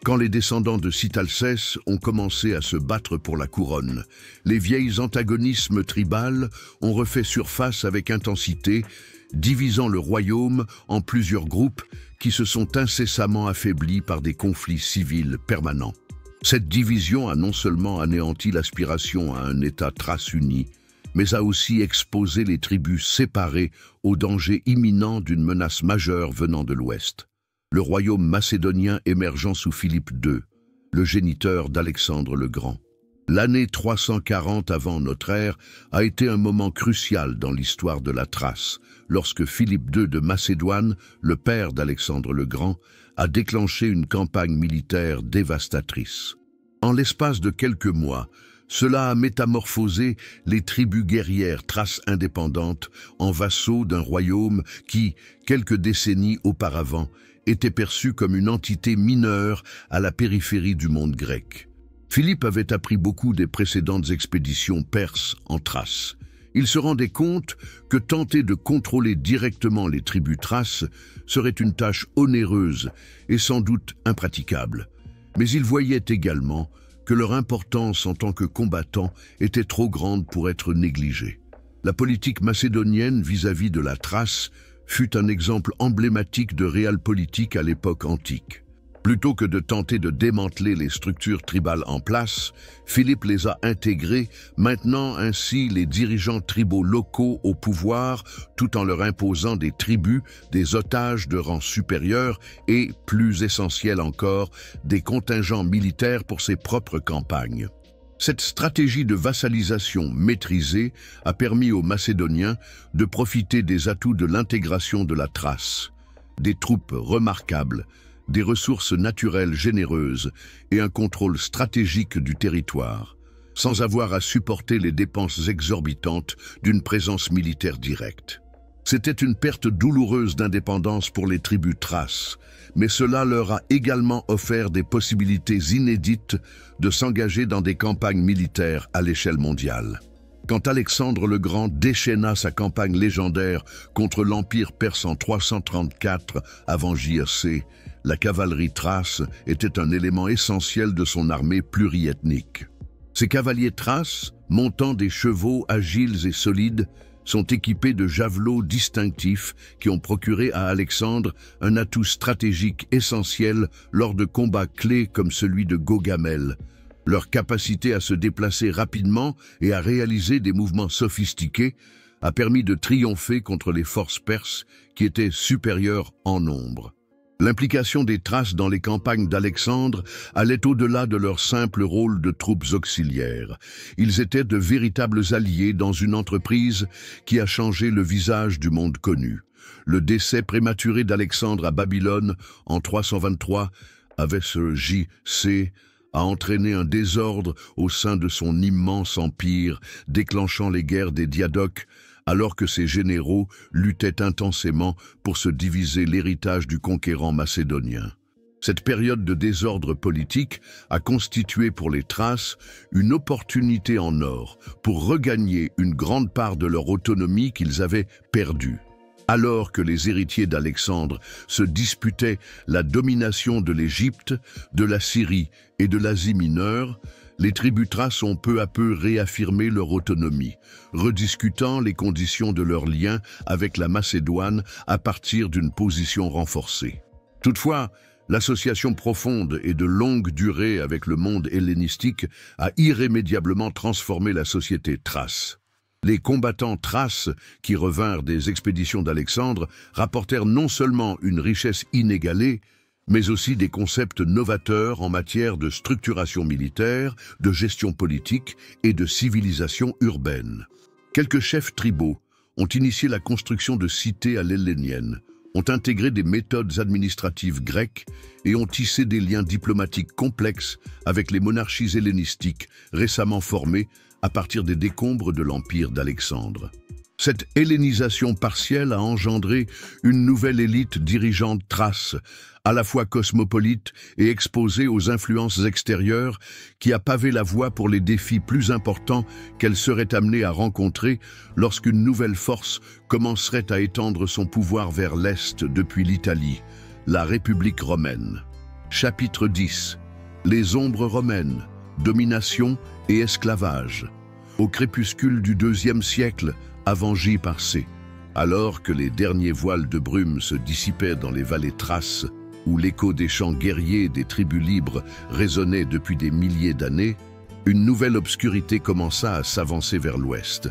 Quand les descendants de Sitalcès ont commencé à se battre pour la couronne, les vieilles antagonismes tribales ont refait surface avec intensité, divisant le royaume en plusieurs groupes qui se sont incessamment affaiblis par des conflits civils permanents. Cette division a non seulement anéanti l'aspiration à un État thrace uni, mais a aussi exposé les tribus séparées au danger imminent d'une menace majeure venant de l'Ouest. Le royaume macédonien émergeant sous Philippe II, le géniteur d'Alexandre le Grand. L'année 340 avant notre ère a été un moment crucial dans l'histoire de la Thrace, lorsque Philippe II de Macédoine, le père d'Alexandre le Grand, a déclenché une campagne militaire dévastatrice. En l'espace de quelques mois, cela a métamorphosé les tribus guerrières thraces indépendantes en vassaux d'un royaume qui, quelques décennies auparavant, était perçu comme une entité mineure à la périphérie du monde grec. Philippe avait appris beaucoup des précédentes expéditions perses en Thrace. Il se rendait compte que tenter de contrôler directement les tribus thraces serait une tâche onéreuse et sans doute impraticable. Mais il voyait également que leur importance en tant que combattants était trop grande pour être négligée. La politique macédonienne vis-à-vis de la Thrace fut un exemple emblématique de realpolitik à l'époque antique. Plutôt que de tenter de démanteler les structures tribales en place, Philippe les a intégrées, maintenant ainsi les dirigeants tribaux locaux au pouvoir, tout en leur imposant des tribus, des otages de rang supérieur et, plus essentiel encore, des contingents militaires pour ses propres campagnes. Cette stratégie de vassalisation maîtrisée a permis aux Macédoniens de profiter des atouts de l'intégration de la Thrace, des troupes remarquables, des ressources naturelles généreuses et un contrôle stratégique du territoire, sans avoir à supporter les dépenses exorbitantes d'une présence militaire directe. C'était une perte douloureuse d'indépendance pour les tribus thraces, mais cela leur a également offert des possibilités inédites de s'engager dans des campagnes militaires à l'échelle mondiale. Quand Alexandre le Grand déchaîna sa campagne légendaire contre l'Empire perse en 334 avant JC, la cavalerie thrace était un élément essentiel de son armée pluriethnique. Ces cavaliers thraces, montant des chevaux agiles et solides, sont équipés de javelots distinctifs qui ont procuré à Alexandre un atout stratégique essentiel lors de combats clés comme celui de Gaugamel. Leur capacité à se déplacer rapidement et à réaliser des mouvements sophistiqués a permis de triompher contre les forces perses qui étaient supérieures en nombre. L'implication des Thraces dans les campagnes d'Alexandre allait au-delà de leur simple rôle de troupes auxiliaires. Ils étaient de véritables alliés dans une entreprise qui a changé le visage du monde connu. Le décès prématuré d'Alexandre à Babylone en 323 avec ce JC a entraîné un désordre au sein de son immense empire, déclenchant les guerres des Diadoques, alors que ses généraux luttaient intensément pour se diviser l'héritage du conquérant macédonien. Cette période de désordre politique a constitué pour les Thraces une opportunité en or pour regagner une grande part de leur autonomie qu'ils avaient perdue. Alors que les héritiers d'Alexandre se disputaient la domination de l'Égypte, de la Syrie et de l'Asie mineure, les tribus thraces ont peu à peu réaffirmé leur autonomie, rediscutant les conditions de leur lien avec la Macédoine à partir d'une position renforcée. Toutefois, l'association profonde et de longue durée avec le monde hellénistique a irrémédiablement transformé la société thrace. Les combattants thraces qui revinrent des expéditions d'Alexandre rapportèrent non seulement une richesse inégalée, mais aussi des concepts novateurs en matière de structuration militaire, de gestion politique et de civilisation urbaine. Quelques chefs tribaux ont initié la construction de cités à l'hellénienne, ont intégré des méthodes administratives grecques et ont tissé des liens diplomatiques complexes avec les monarchies hellénistiques récemment formées à partir des décombres de l'empire d'Alexandre. Cette hellénisation partielle a engendré une nouvelle élite dirigeante thrace, à la fois cosmopolite et exposée aux influences extérieures, qui a pavé la voie pour les défis plus importants qu'elle serait amenée à rencontrer lorsqu'une nouvelle force commencerait à étendre son pouvoir vers l'Est depuis l'Italie, la République romaine. Chapitre 10. Les ombres romaines, domination et esclavage. Au crépuscule du IIe siècle, avant J.C., alors que les derniers voiles de brume se dissipaient dans les vallées thraces, où l'écho des chants guerriers des tribus libres résonnait depuis des milliers d'années, une nouvelle obscurité commença à s'avancer vers l'ouest,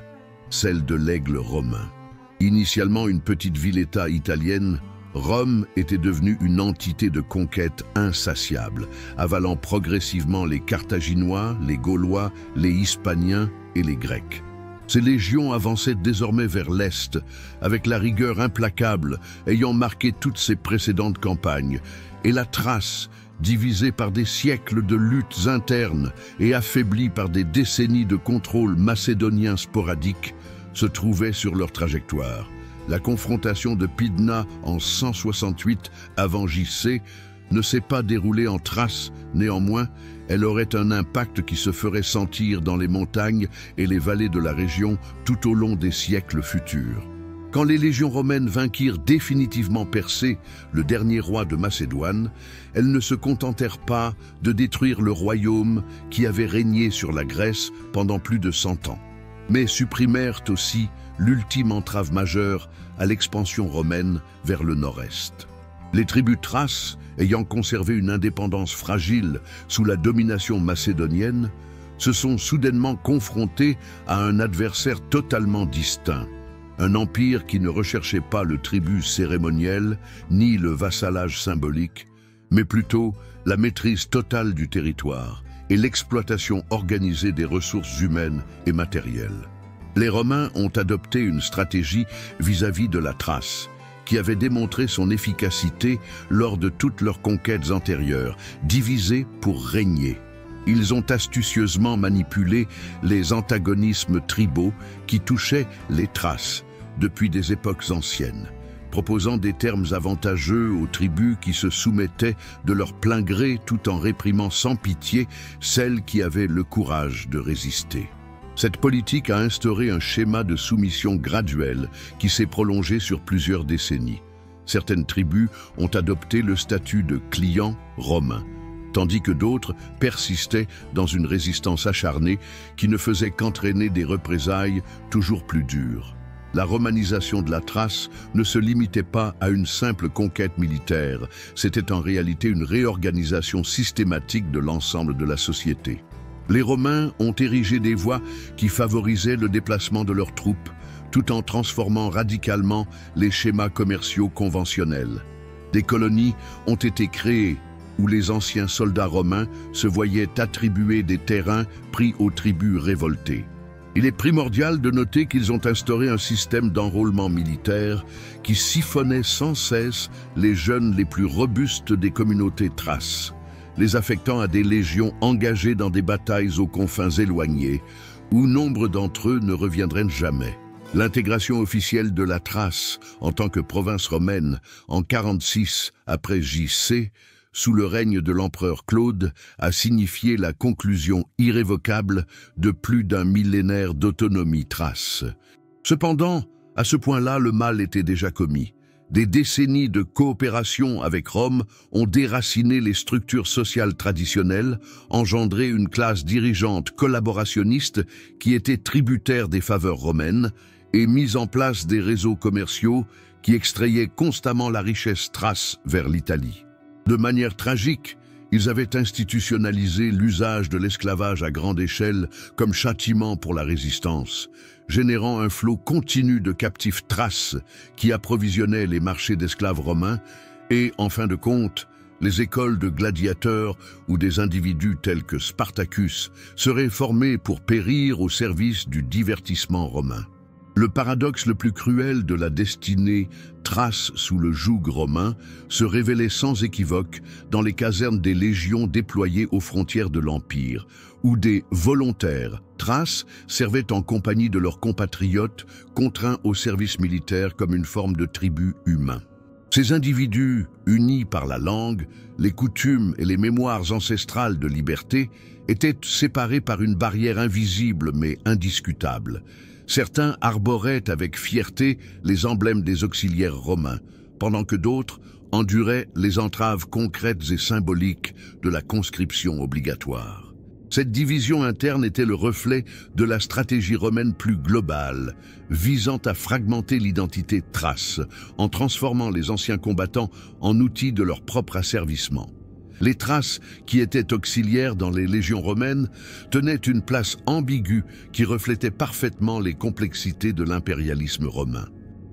celle de l'Aigle romain. Initialement une petite ville-État italienne, Rome était devenue une entité de conquête insatiable, avalant progressivement les Carthaginois, les Gaulois, les Hispaniens et les Grecs. Ces légions avançaient désormais vers l'Est, avec la rigueur implacable ayant marqué toutes ses précédentes campagnes, et la Thrace, divisée par des siècles de luttes internes et affaiblie par des décennies de contrôle macédonien sporadique, se trouvait sur leur trajectoire. La confrontation de Pydna en 168 avant JC ne s'est pas déroulée en Thrace, néanmoins, elle aurait un impact qui se ferait sentir dans les montagnes et les vallées de la région tout au long des siècles futurs. Quand les légions romaines vainquirent définitivement Persée, le dernier roi de Macédoine, elles ne se contentèrent pas de détruire le royaume qui avait régné sur la Grèce pendant plus de 100 ans, mais supprimèrent aussi l'ultime entrave majeure à l'expansion romaine vers le nord-est. Les tribus thraces, ayant conservé une indépendance fragile sous la domination macédonienne, se sont soudainement confrontées à un adversaire totalement distinct. Un empire qui ne recherchait pas le tribut cérémoniel ni le vassalage symbolique, mais plutôt la maîtrise totale du territoire et l'exploitation organisée des ressources humaines et matérielles. Les Romains ont adopté une stratégie vis-à-vis de la Thrace, qui avait démontré son efficacité lors de toutes leurs conquêtes antérieures, diviser pour régner. Ils ont astucieusement manipulé les antagonismes tribaux qui touchaient les Thraces depuis des époques anciennes, proposant des termes avantageux aux tribus qui se soumettaient de leur plein gré tout en réprimant sans pitié celles qui avaient le courage de résister. Cette politique a instauré un schéma de soumission graduelle qui s'est prolongé sur plusieurs décennies. Certaines tribus ont adopté le statut de clients romains, tandis que d'autres persistaient dans une résistance acharnée qui ne faisait qu'entraîner des représailles toujours plus dures. La romanisation de la Thrace ne se limitait pas à une simple conquête militaire, c'était en réalité une réorganisation systématique de l'ensemble de la société. Les Romains ont érigé des voies qui favorisaient le déplacement de leurs troupes, tout en transformant radicalement les schémas commerciaux conventionnels. Des colonies ont été créées où les anciens soldats romains se voyaient attribuer des terrains pris aux tribus révoltées. Il est primordial de noter qu'ils ont instauré un système d'enrôlement militaire qui siphonnait sans cesse les jeunes les plus robustes des communautés thraces, les affectant à des légions engagées dans des batailles aux confins éloignés, où nombre d'entre eux ne reviendraient jamais. L'intégration officielle de la Thrace en tant que province romaine en 46 après J.C., sous le règne de l'empereur Claude, a signifié la conclusion irrévocable de plus d'un millénaire d'autonomie thrace. Cependant, à ce point-là, le mal était déjà commis. Des décennies de coopération avec Rome ont déraciné les structures sociales traditionnelles, engendré une classe dirigeante collaborationniste qui était tributaire des faveurs romaines et mis en place des réseaux commerciaux qui extrayaient constamment la richesse thrace vers l'Italie. De manière tragique, ils avaient institutionnalisé l'usage de l'esclavage à grande échelle comme châtiment pour la résistance, générant un flot continu de captifs thraces qui approvisionnaient les marchés d'esclaves romains et, en fin de compte, les écoles de gladiateurs où des individus tels que Spartacus seraient formés pour périr au service du divertissement romain. Le paradoxe le plus cruel de la destinée thrace sous le joug romain se révélait sans équivoque dans les casernes des légions déployées aux frontières de l'Empire, où des volontaires thraces servaient en compagnie de leurs compatriotes contraints au service militaire comme une forme de tribut humain. Ces individus, unis par la langue, les coutumes et les mémoires ancestrales de liberté, étaient séparés par une barrière invisible mais indiscutable. Certains arboraient avec fierté les emblèmes des auxiliaires romains, pendant que d'autres enduraient les entraves concrètes et symboliques de la conscription obligatoire. Cette division interne était le reflet de la stratégie romaine plus globale, visant à fragmenter l'identité thrace, en transformant les anciens combattants en outils de leur propre asservissement. Les Thraces, qui étaient auxiliaires dans les légions romaines, tenaient une place ambiguë qui reflétait parfaitement les complexités de l'impérialisme romain.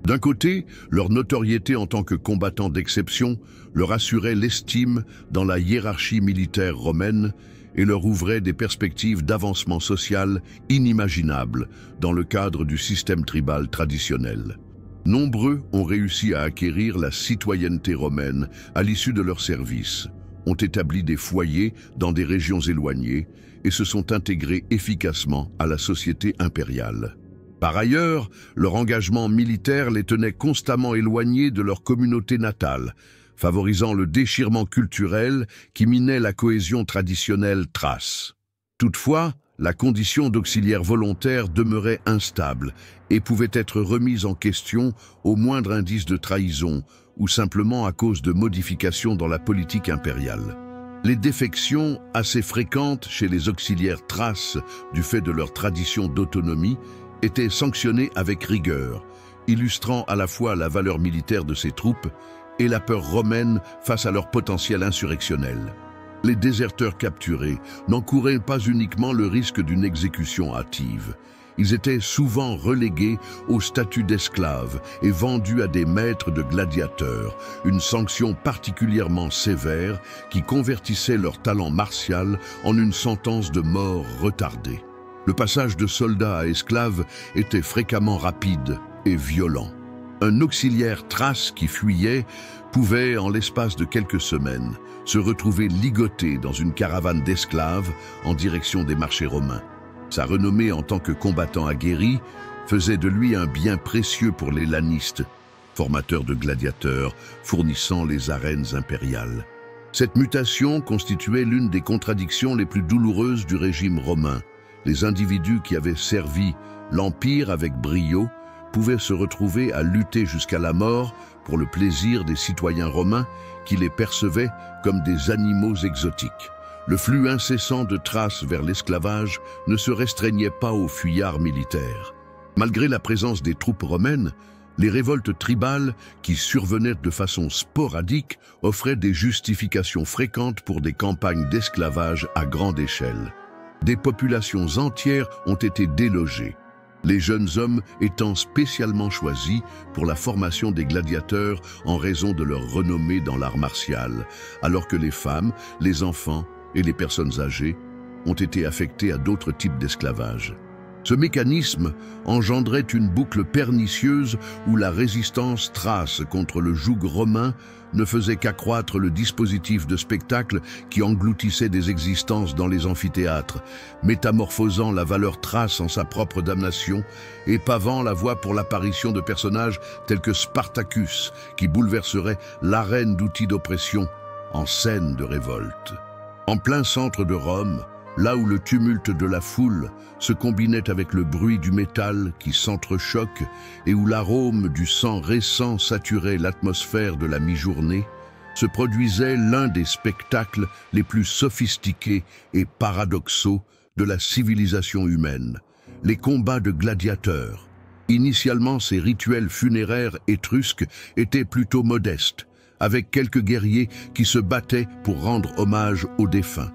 D'un côté, leur notoriété en tant que combattants d'exception leur assurait l'estime dans la hiérarchie militaire romaine et leur ouvrait des perspectives d'avancement social inimaginables dans le cadre du système tribal traditionnel. Nombreux ont réussi à acquérir la citoyenneté romaine à l'issue de leur service, ont établi des foyers dans des régions éloignées et se sont intégrés efficacement à la société impériale. Par ailleurs, leur engagement militaire les tenait constamment éloignés de leur communauté natale, favorisant le déchirement culturel qui minait la cohésion traditionnelle thrace. Toutefois, la condition d'auxiliaire volontaire demeurait instable et pouvait être remise en question au moindre indice de trahison ou simplement à cause de modifications dans la politique impériale. Les défections, assez fréquentes chez les auxiliaires thraces du fait de leur tradition d'autonomie, étaient sanctionnées avec rigueur, illustrant à la fois la valeur militaire de ces troupes et la peur romaine face à leur potentiel insurrectionnel. Les déserteurs capturés n'encouraient pas uniquement le risque d'une exécution hâtive. Ils étaient souvent relégués au statut d'esclaves et vendus à des maîtres de gladiateurs, une sanction particulièrement sévère qui convertissait leur talent martial en une sentence de mort retardée. Le passage de soldats à esclaves était fréquemment rapide et violent. Un auxiliaire thrace qui fuyait pouvait, en l'espace de quelques semaines, se retrouver ligoté dans une caravane d'esclaves en direction des marchés romains. Sa renommée en tant que combattant aguerri faisait de lui un bien précieux pour les lanistes, formateurs de gladiateurs fournissant les arènes impériales. Cette mutation constituait l'une des contradictions les plus douloureuses du régime romain. Les individus qui avaient servi l'Empire avec brio pouvaient se retrouver à lutter jusqu'à la mort pour le plaisir des citoyens romains qui les percevaient comme des animaux exotiques. Le flux incessant de Thrace vers l'esclavage ne se restreignait pas aux fuyards militaires. Malgré la présence des troupes romaines, les révoltes tribales, qui survenaient de façon sporadique, offraient des justifications fréquentes pour des campagnes d'esclavage à grande échelle. Des populations entières ont été délogées, les jeunes hommes étant spécialement choisis pour la formation des gladiateurs en raison de leur renommée dans l'art martial, alors que les femmes, les enfants et les personnes âgées ont été affectées à d'autres types d'esclavage. Ce mécanisme engendrait une boucle pernicieuse où la résistance thrace contre le joug romain ne faisait qu'accroître le dispositif de spectacle qui engloutissait des existences dans les amphithéâtres, métamorphosant la valeur thrace en sa propre damnation et pavant la voie pour l'apparition de personnages tels que Spartacus, qui bouleverserait l'arène d'outils d'oppression en scène de révolte. En plein centre de Rome, là où le tumulte de la foule se combinait avec le bruit du métal qui s'entrechoque et où l'arôme du sang récent saturait l'atmosphère de la mi-journée, se produisait l'un des spectacles les plus sophistiqués et paradoxaux de la civilisation humaine, les combats de gladiateurs. Initialement, ces rituels funéraires étrusques étaient plutôt modestes, avec quelques guerriers qui se battaient pour rendre hommage aux défunts.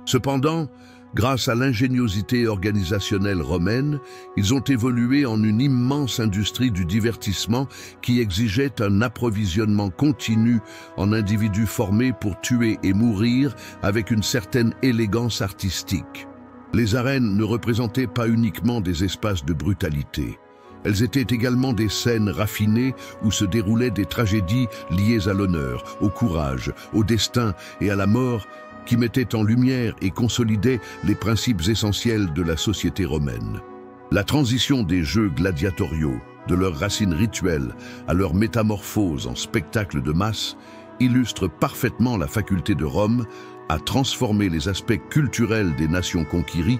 Cependant, grâce à l'ingéniosité organisationnelle romaine, ils ont évolué en une immense industrie du divertissement qui exigeait un approvisionnement continu en individus formés pour tuer et mourir avec une certaine élégance artistique. Les arènes ne représentaient pas uniquement des espaces de brutalité. Elles étaient également des scènes raffinées où se déroulaient des tragédies liées à l'honneur, au courage, au destin et à la mort, qui mettaient en lumière et consolidaient les principes essentiels de la société romaine. La transition des jeux gladiatoriaux, de leurs racines rituelles à leur métamorphose en spectacle de masse, illustre parfaitement la faculté de Rome à transformer les aspects culturels des nations conquéries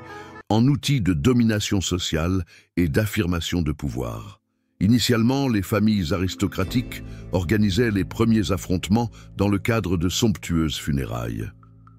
en outils de domination sociale et d'affirmation de pouvoir. Initialement, les familles aristocratiques organisaient les premiers affrontements dans le cadre de somptueuses funérailles.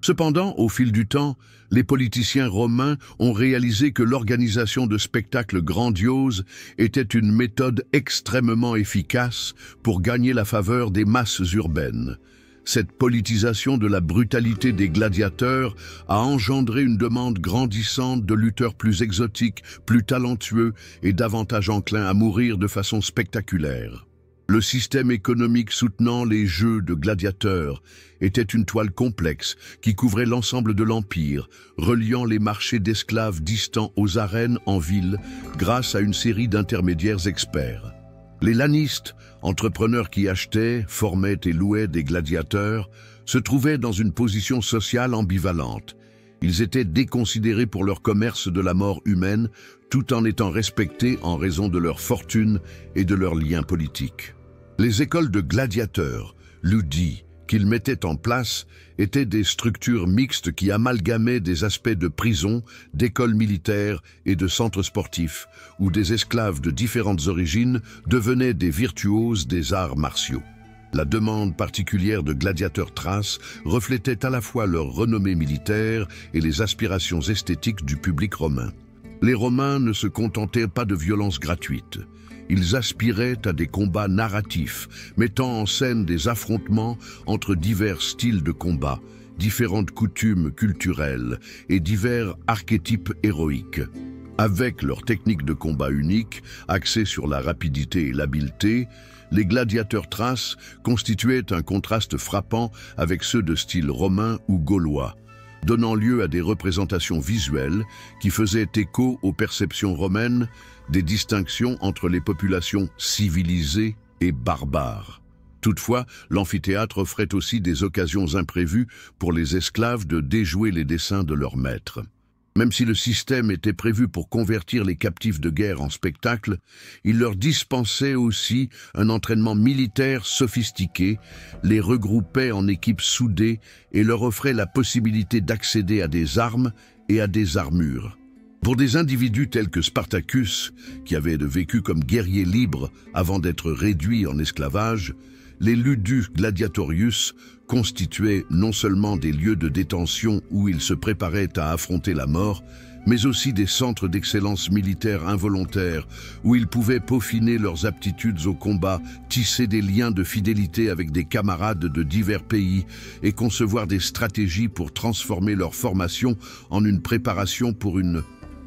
Cependant, au fil du temps, les politiciens romains ont réalisé que l'organisation de spectacles grandioses était une méthode extrêmement efficace pour gagner la faveur des masses urbaines. Cette politisation de la brutalité des gladiateurs a engendré une demande grandissante de lutteurs plus exotiques, plus talentueux et davantage enclins à mourir de façon spectaculaire. Le système économique soutenant les jeux de gladiateurs était une toile complexe qui couvrait l'ensemble de l'Empire, reliant les marchés d'esclaves distants aux arènes en ville grâce à une série d'intermédiaires experts. Les lanistes, entrepreneurs qui achetaient, formaient et louaient des gladiateurs, se trouvaient dans une position sociale ambivalente. Ils étaient déconsidérés pour leur commerce de la mort humaine, tout en étant respectés en raison de leur fortune et de leurs liens politiques. Les écoles de gladiateurs, ludi, qu'ils mettaient en place, étaient des structures mixtes qui amalgamaient des aspects de prison, d'écoles militaires et de centres sportifs, où des esclaves de différentes origines devenaient des virtuoses des arts martiaux. La demande particulière de gladiateurs thraces reflétait à la fois leur renommée militaire et les aspirations esthétiques du public romain. Les Romains ne se contentaient pas de violences gratuites. ils aspiraient à des combats narratifs, mettant en scène des affrontements entre divers styles de combat, différentes coutumes culturelles et divers archétypes héroïques. Avec leur technique de combat unique, axée sur la rapidité et l'habileté, les gladiateurs thraces constituaient un contraste frappant avec ceux de style romain ou gaulois, donnant lieu à des représentations visuelles qui faisaient écho aux perceptions romaines des distinctions entre les populations civilisées et barbares. Toutefois, l'amphithéâtre offrait aussi des occasions imprévues pour les esclaves de déjouer les desseins de leurs maîtres. Même si le système était prévu pour convertir les captifs de guerre en spectacle, il leur dispensait aussi un entraînement militaire sophistiqué, les regroupait en équipes soudées et leur offrait la possibilité d'accéder à des armes et à des armures. Pour des individus tels que Spartacus, qui avait vécu comme guerrier libre avant d'être réduit en esclavage, les ludus gladiatorius constituaient non seulement des lieux de détention où ils se préparaient à affronter la mort, mais aussi des centres d'excellence militaire involontaire où ils pouvaient peaufiner leurs aptitudes au combat, tisser des liens de fidélité avec des camarades de divers pays et concevoir des stratégies pour transformer leur formation en une préparation pour une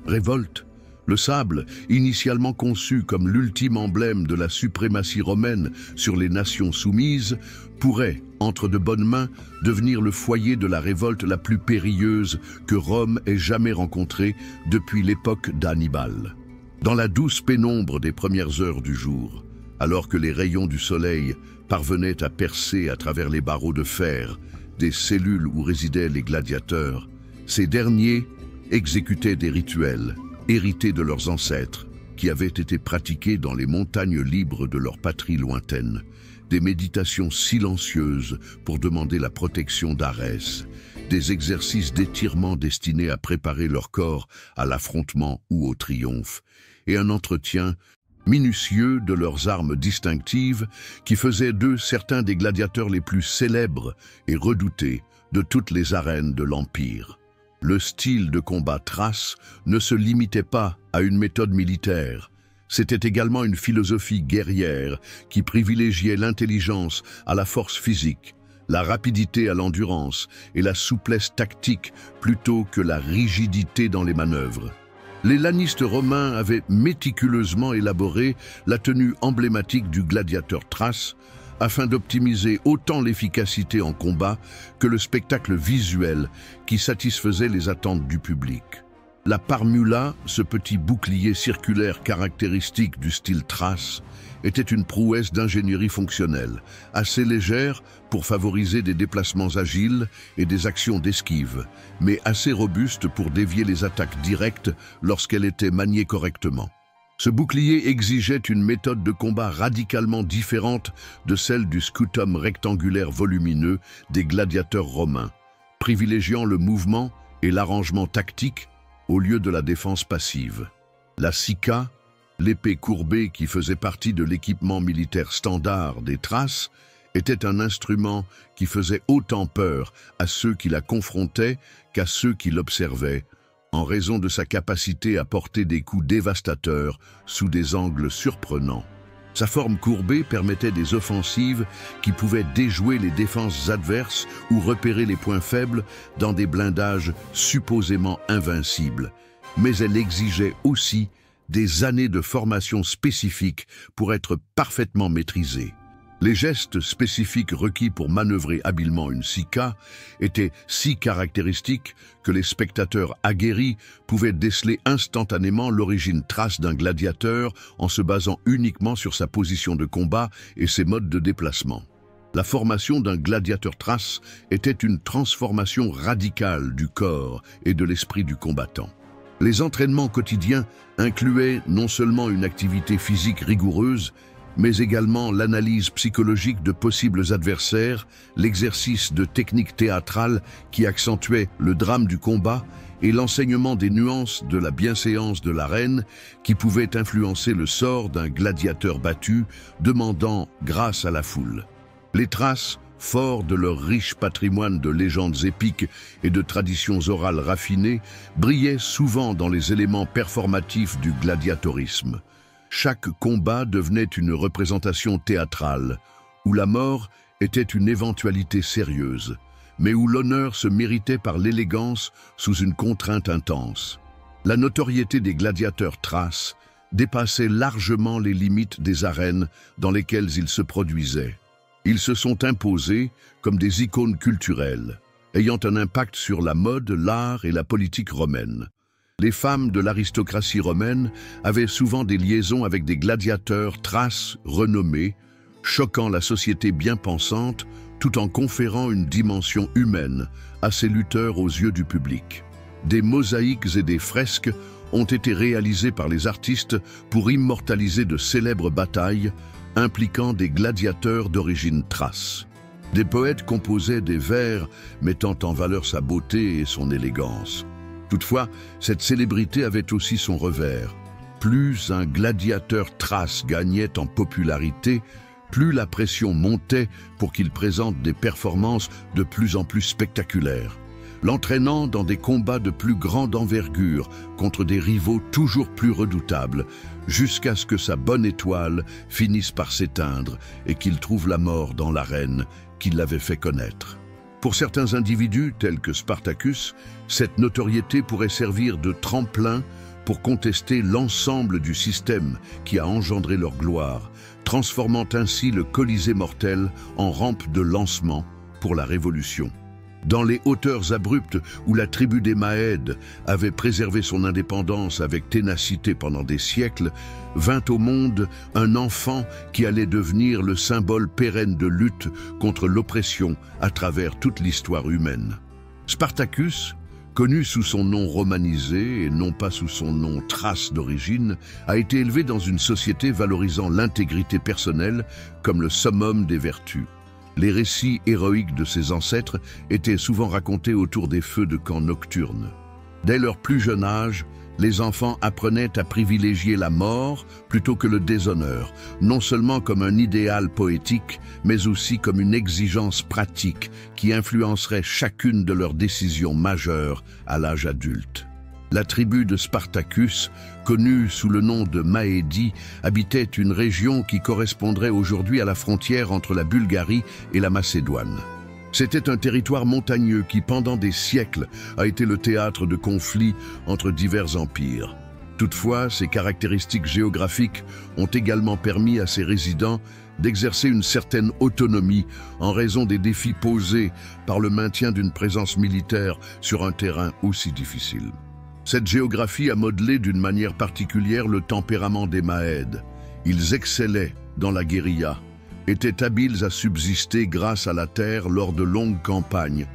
révolte. Le sable, initialement conçu comme l'ultime emblème de la suprématie romaine sur les nations soumises, pourrait, entre de bonnes mains, devenir le foyer de la révolte la plus périlleuse que Rome ait jamais rencontrée depuis l'époque d'Hannibal. Dans la douce pénombre des premières heures du jour, alors que les rayons du soleil parvenaient à percer à travers les barreaux de fer des cellules où résidaient les gladiateurs, ces derniers exécutaient des rituels hérités de leurs ancêtres, qui avaient été pratiqués dans les montagnes libres de leur patrie lointaine, des méditations silencieuses pour demander la protection d'Arès, des exercices d'étirement destinés à préparer leur corps à l'affrontement ou au triomphe, et un entretien minutieux de leurs armes distinctives qui faisaient d'eux certains des gladiateurs les plus célèbres et redoutés de toutes les arènes de l'Empire. Le style de combat thrace ne se limitait pas à une méthode militaire. C'était également une philosophie guerrière qui privilégiait l'intelligence à la force physique, la rapidité à l'endurance et la souplesse tactique plutôt que la rigidité dans les manœuvres. Les lanistes romains avaient méticuleusement élaboré la tenue emblématique du gladiateur thrace afin d'optimiser autant l'efficacité en combat que le spectacle visuel qui satisfaisait les attentes du public. La parmula, ce petit bouclier circulaire caractéristique du style thrace, était une prouesse d'ingénierie fonctionnelle, assez légère pour favoriser des déplacements agiles et des actions d'esquive, mais assez robuste pour dévier les attaques directes lorsqu'elle était maniée correctement. Ce bouclier exigeait une méthode de combat radicalement différente de celle du scutum rectangulaire volumineux des gladiateurs romains, privilégiant le mouvement et l'arrangement tactique au lieu de la défense passive. La sica, l'épée courbée qui faisait partie de l'équipement militaire standard des Thraces, était un instrument qui faisait autant peur à ceux qui la confrontaient qu'à ceux qui l'observaient, en raison de sa capacité à porter des coups dévastateurs sous des angles surprenants. Sa forme courbée permettait des offensives qui pouvaient déjouer les défenses adverses ou repérer les points faibles dans des blindages supposément invincibles. Mais elle exigeait aussi des années de formation spécifique pour être parfaitement maîtrisée. Les gestes spécifiques requis pour manœuvrer habilement une sica étaient si caractéristiques que les spectateurs aguerris pouvaient déceler instantanément l'origine thrace d'un gladiateur en se basant uniquement sur sa position de combat et ses modes de déplacement. La formation d'un gladiateur thrace était une transformation radicale du corps et de l'esprit du combattant. Les entraînements quotidiens incluaient non seulement une activité physique rigoureuse, mais également l'analyse psychologique de possibles adversaires, l'exercice de techniques théâtrales qui accentuaient le drame du combat et l'enseignement des nuances de la bienséance de l'arène qui pouvaient influencer le sort d'un gladiateur battu, demandant grâce à la foule. Les Thraces, forts de leur riche patrimoine de légendes épiques et de traditions orales raffinées, brillaient souvent dans les éléments performatifs du gladiatorisme. chaque combat devenait une représentation théâtrale, où la mort était une éventualité sérieuse, mais où l'honneur se méritait par l'élégance sous une contrainte intense. La notoriété des gladiateurs thraces dépassait largement les limites des arènes dans lesquelles ils se produisaient. Ils se sont imposés comme des icônes culturelles, ayant un impact sur la mode, l'art et la politique romaine. Les femmes de l'aristocratie romaine avaient souvent des liaisons avec des gladiateurs thraces renommés, choquant la société bien pensante tout en conférant une dimension humaine à ces lutteurs aux yeux du public. Des mosaïques et des fresques ont été réalisées par les artistes pour immortaliser de célèbres batailles impliquant des gladiateurs d'origine thrace. Des poètes composaient des vers mettant en valeur sa beauté et son élégance. Toutefois, cette célébrité avait aussi son revers. Plus un gladiateur thrace gagnait en popularité, plus la pression montait pour qu'il présente des performances de plus en plus spectaculaires, l'entraînant dans des combats de plus grande envergure contre des rivaux toujours plus redoutables, jusqu'à ce que sa bonne étoile finisse par s'éteindre et qu'il trouve la mort dans l'arène qui l'avait fait connaître. Pour certains individus, tels que Spartacus, cette notoriété pourrait servir de tremplin pour contester l'ensemble du système qui a engendré leur gloire, transformant ainsi le Colisée mortel en rampe de lancement pour la Révolution. Dans les hauteurs abruptes où la tribu des Maèdes avait préservé son indépendance avec ténacité pendant des siècles, vint au monde un enfant qui allait devenir le symbole pérenne de lutte contre l'oppression à travers toute l'histoire humaine. Spartacus, connu sous son nom romanisé et non pas sous son nom thrace d'origine, a été élevé dans une société valorisant l'intégrité personnelle comme le summum des vertus. Les récits héroïques de ses ancêtres étaient souvent racontés autour des feux de camp nocturnes. Dès leur plus jeune âge, les enfants apprenaient à privilégier la mort plutôt que le déshonneur, non seulement comme un idéal poétique, mais aussi comme une exigence pratique qui influencerait chacune de leurs décisions majeures à l'âge adulte. La tribu de Spartacus, connue sous le nom de Maédie, habitait une région qui correspondrait aujourd'hui à la frontière entre la Bulgarie et la Macédoine. C'était un territoire montagneux qui, pendant des siècles, a été le théâtre de conflits entre divers empires. Toutefois, ces caractéristiques géographiques ont également permis à ses résidents d'exercer une certaine autonomie en raison des défis posés par le maintien d'une présence militaire sur un terrain aussi difficile. Cette géographie a modelé d'une manière particulière le tempérament des Maèdes. Ils excellaient dans la guérilla, étaient habiles à subsister grâce à la terre lors de longues campagnes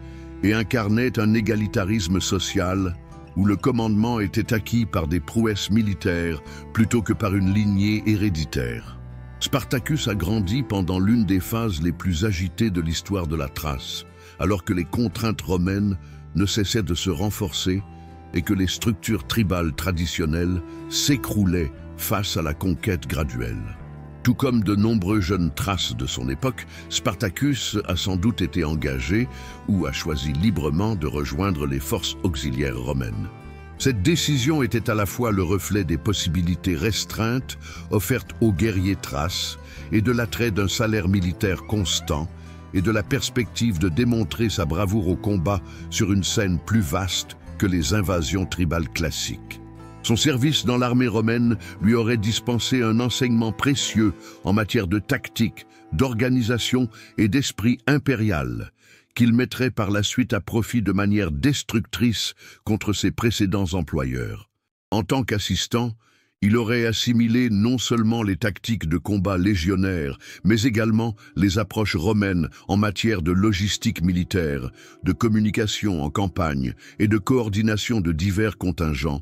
et incarnaient un égalitarisme social où le commandement était acquis par des prouesses militaires plutôt que par une lignée héréditaire. Spartacus a grandi pendant l'une des phases les plus agitées de l'histoire de la Thrace, alors que les contraintes romaines ne cessaient de se renforcer et que les structures tribales traditionnelles s'écroulaient face à la conquête graduelle. Tout comme de nombreux jeunes thraces de son époque, Spartacus a sans doute été engagé ou a choisi librement de rejoindre les forces auxiliaires romaines. Cette décision était à la fois le reflet des possibilités restreintes offertes aux guerriers thraces et de l'attrait d'un salaire militaire constant et de la perspective de démontrer sa bravoure au combat sur une scène plus vaste que les invasions tribales classiques. Son service dans l'armée romaine lui aurait dispensé un enseignement précieux en matière de tactique, d'organisation et d'esprit impérial, qu'il mettrait par la suite à profit de manière destructrice contre ses précédents employeurs. En tant qu'assistant, il aurait assimilé non seulement les tactiques de combat légionnaires, mais également les approches romaines en matière de logistique militaire, de communication en campagne et de coordination de divers contingents,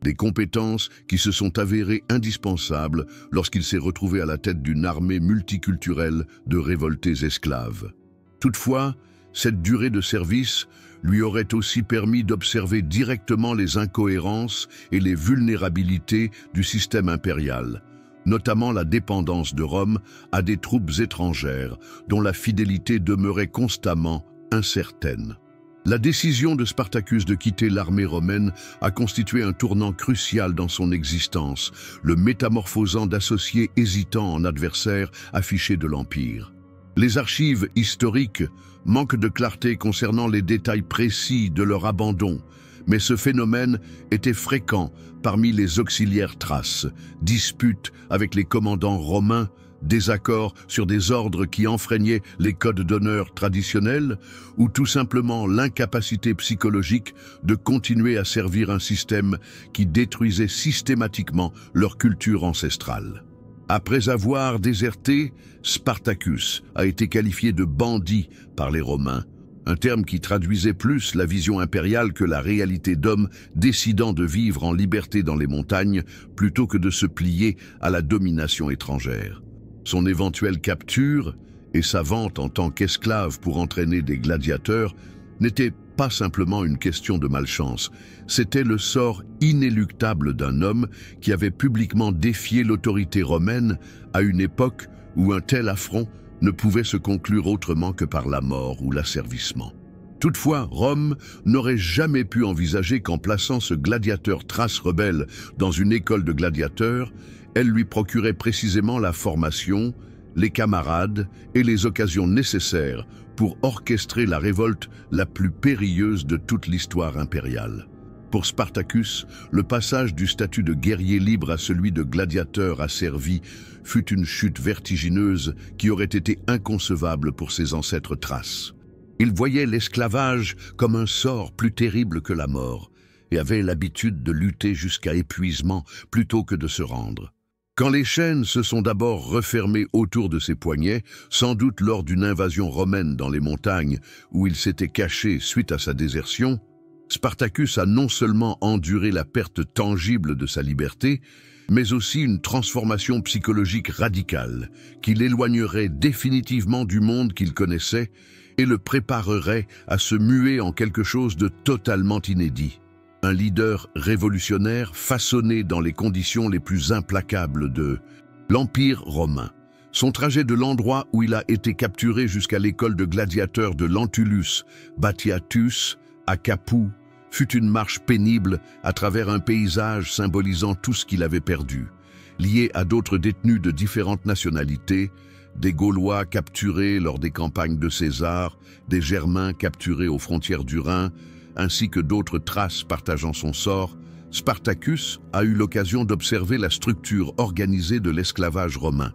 des compétences qui se sont avérées indispensables lorsqu'il s'est retrouvé à la tête d'une armée multiculturelle de révoltés esclaves. Toutefois, cette durée de service lui aurait aussi permis d'observer directement les incohérences et les vulnérabilités du système impérial, notamment la dépendance de Rome à des troupes étrangères dont la fidélité demeurait constamment incertaine. La décision de Spartacus de quitter l'armée romaine a constitué un tournant crucial dans son existence, le métamorphosant d'associé hésitant en adversaire affiché de l'Empire. Les archives historiques manquent de clarté concernant les détails précis de leur abandon, mais ce phénomène était fréquent parmi les auxiliaires thraces, disputes avec les commandants romains, désaccords sur des ordres qui enfreignaient les codes d'honneur traditionnels, ou tout simplement l'incapacité psychologique de continuer à servir un système qui détruisait systématiquement leur culture ancestrale. Après avoir déserté, Spartacus a été qualifié de bandit par les Romains, un terme qui traduisait plus la vision impériale que la réalité d'hommes décidant de vivre en liberté dans les montagnes plutôt que de se plier à la domination étrangère. Son éventuelle capture et sa vente en tant qu'esclave pour entraîner des gladiateurs n'étaient pas simplement une question de malchance, c'était le sort inéluctable d'un homme qui avait publiquement défié l'autorité romaine à une époque où un tel affront ne pouvait se conclure autrement que par la mort ou l'asservissement. Toutefois, Rome n'aurait jamais pu envisager qu'en plaçant ce gladiateur thrace rebelle dans une école de gladiateurs, elle lui procurait précisément la formation, les camarades et les occasions nécessaires pour orchestrer la révolte la plus périlleuse de toute l'histoire impériale. Pour Spartacus, le passage du statut de guerrier libre à celui de gladiateur asservi fut une chute vertigineuse qui aurait été inconcevable pour ses ancêtres thraces. Il voyait l'esclavage comme un sort plus terrible que la mort et avait l'habitude de lutter jusqu'à épuisement plutôt que de se rendre. Quand les chaînes se sont d'abord refermées autour de ses poignets, sans doute lors d'une invasion romaine dans les montagnes où il s'était caché suite à sa désertion, Spartacus a non seulement enduré la perte tangible de sa liberté, mais aussi une transformation psychologique radicale qui l'éloignerait définitivement du monde qu'il connaissait et le préparerait à se muer en quelque chose de totalement inédit. Un leader révolutionnaire façonné dans les conditions les plus implacables de l'Empire romain. Son trajet de l'endroit où il a été capturé jusqu'à l'école de gladiateurs de Lentulus Batiatus à Capoue fut une marche pénible à travers un paysage symbolisant tout ce qu'il avait perdu, lié à d'autres détenus de différentes nationalités, des Gaulois capturés lors des campagnes de César, des Germains capturés aux frontières du Rhin, ainsi que d'autres Thraces partageant son sort. Spartacus a eu l'occasion d'observer la structure organisée de l'esclavage romain.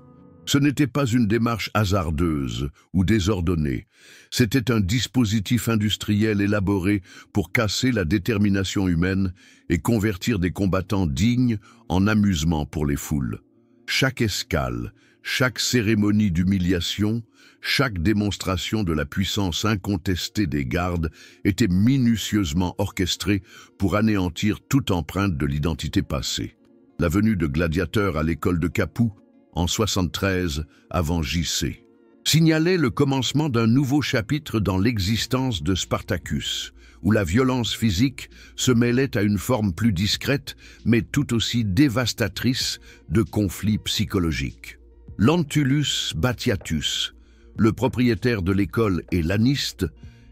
Ce n'était pas une démarche hasardeuse ou désordonnée, c'était un dispositif industriel élaboré pour casser la détermination humaine et convertir des combattants dignes en amusement pour les foules. Chaque escale, chaque cérémonie d'humiliation, chaque démonstration de la puissance incontestée des gardes était minutieusement orchestrée pour anéantir toute empreinte de l'identité passée. La venue de gladiateurs à l'école de Capoue, en 73 avant JC, signalait le commencement d'un nouveau chapitre dans l'existence de Spartacus, où la violence physique se mêlait à une forme plus discrète, mais tout aussi dévastatrice de conflits psychologiques. Lentulus Batiatus, le propriétaire de l'école et laniste,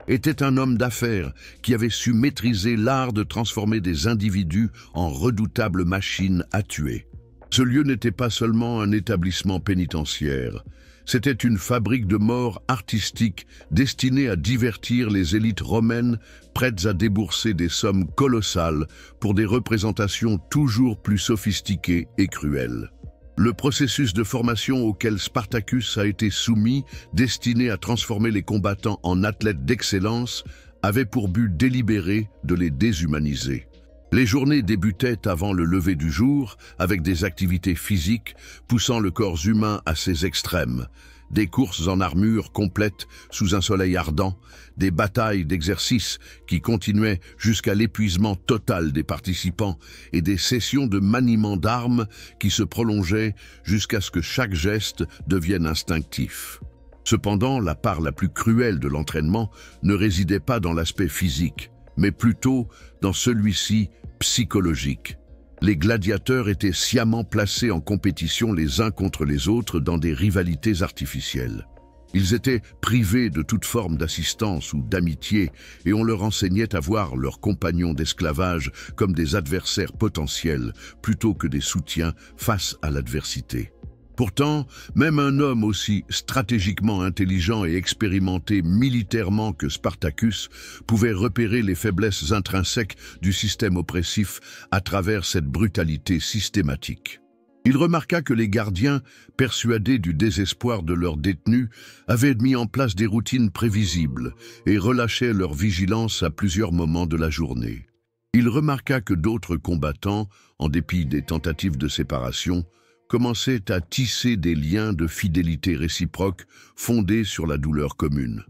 était un homme d'affaires qui avait su maîtriser l'art de transformer des individus en redoutables machines à tuer. Ce lieu n'était pas seulement un établissement pénitentiaire, c'était une fabrique de mort artistique destinée à divertir les élites romaines prêtes à débourser des sommes colossales pour des représentations toujours plus sophistiquées et cruelles. Le processus de formation auquel Spartacus a été soumis, destiné à transformer les combattants en athlètes d'excellence, avait pour but délibéré de les déshumaniser. Les journées débutaient avant le lever du jour, avec des activités physiques poussant le corps humain à ses extrêmes, des courses en armure complètes sous un soleil ardent, des batailles d'exercice qui continuaient jusqu'à l'épuisement total des participants et des sessions de maniement d'armes qui se prolongeaient jusqu'à ce que chaque geste devienne instinctif. Cependant, la part la plus cruelle de l'entraînement ne résidait pas dans l'aspect physique, mais plutôt dans celui-ci psychologique. Les gladiateurs étaient sciemment placés en compétition les uns contre les autres dans des rivalités artificielles. Ils étaient privés de toute forme d'assistance ou d'amitié et on leur enseignait à voir leurs compagnons d'esclavage comme des adversaires potentiels plutôt que des soutiens face à l'adversité. Pourtant, même un homme aussi stratégiquement intelligent et expérimenté militairement que Spartacus pouvait repérer les faiblesses intrinsèques du système oppressif à travers cette brutalité systématique. Il remarqua que les gardiens, persuadés du désespoir de leurs détenus, avaient mis en place des routines prévisibles et relâchaient leur vigilance à plusieurs moments de la journée. Il remarqua que d'autres combattants, en dépit des tentatives de séparation, commençaient à tisser des liens de fidélité réciproque fondés sur la douleur commune.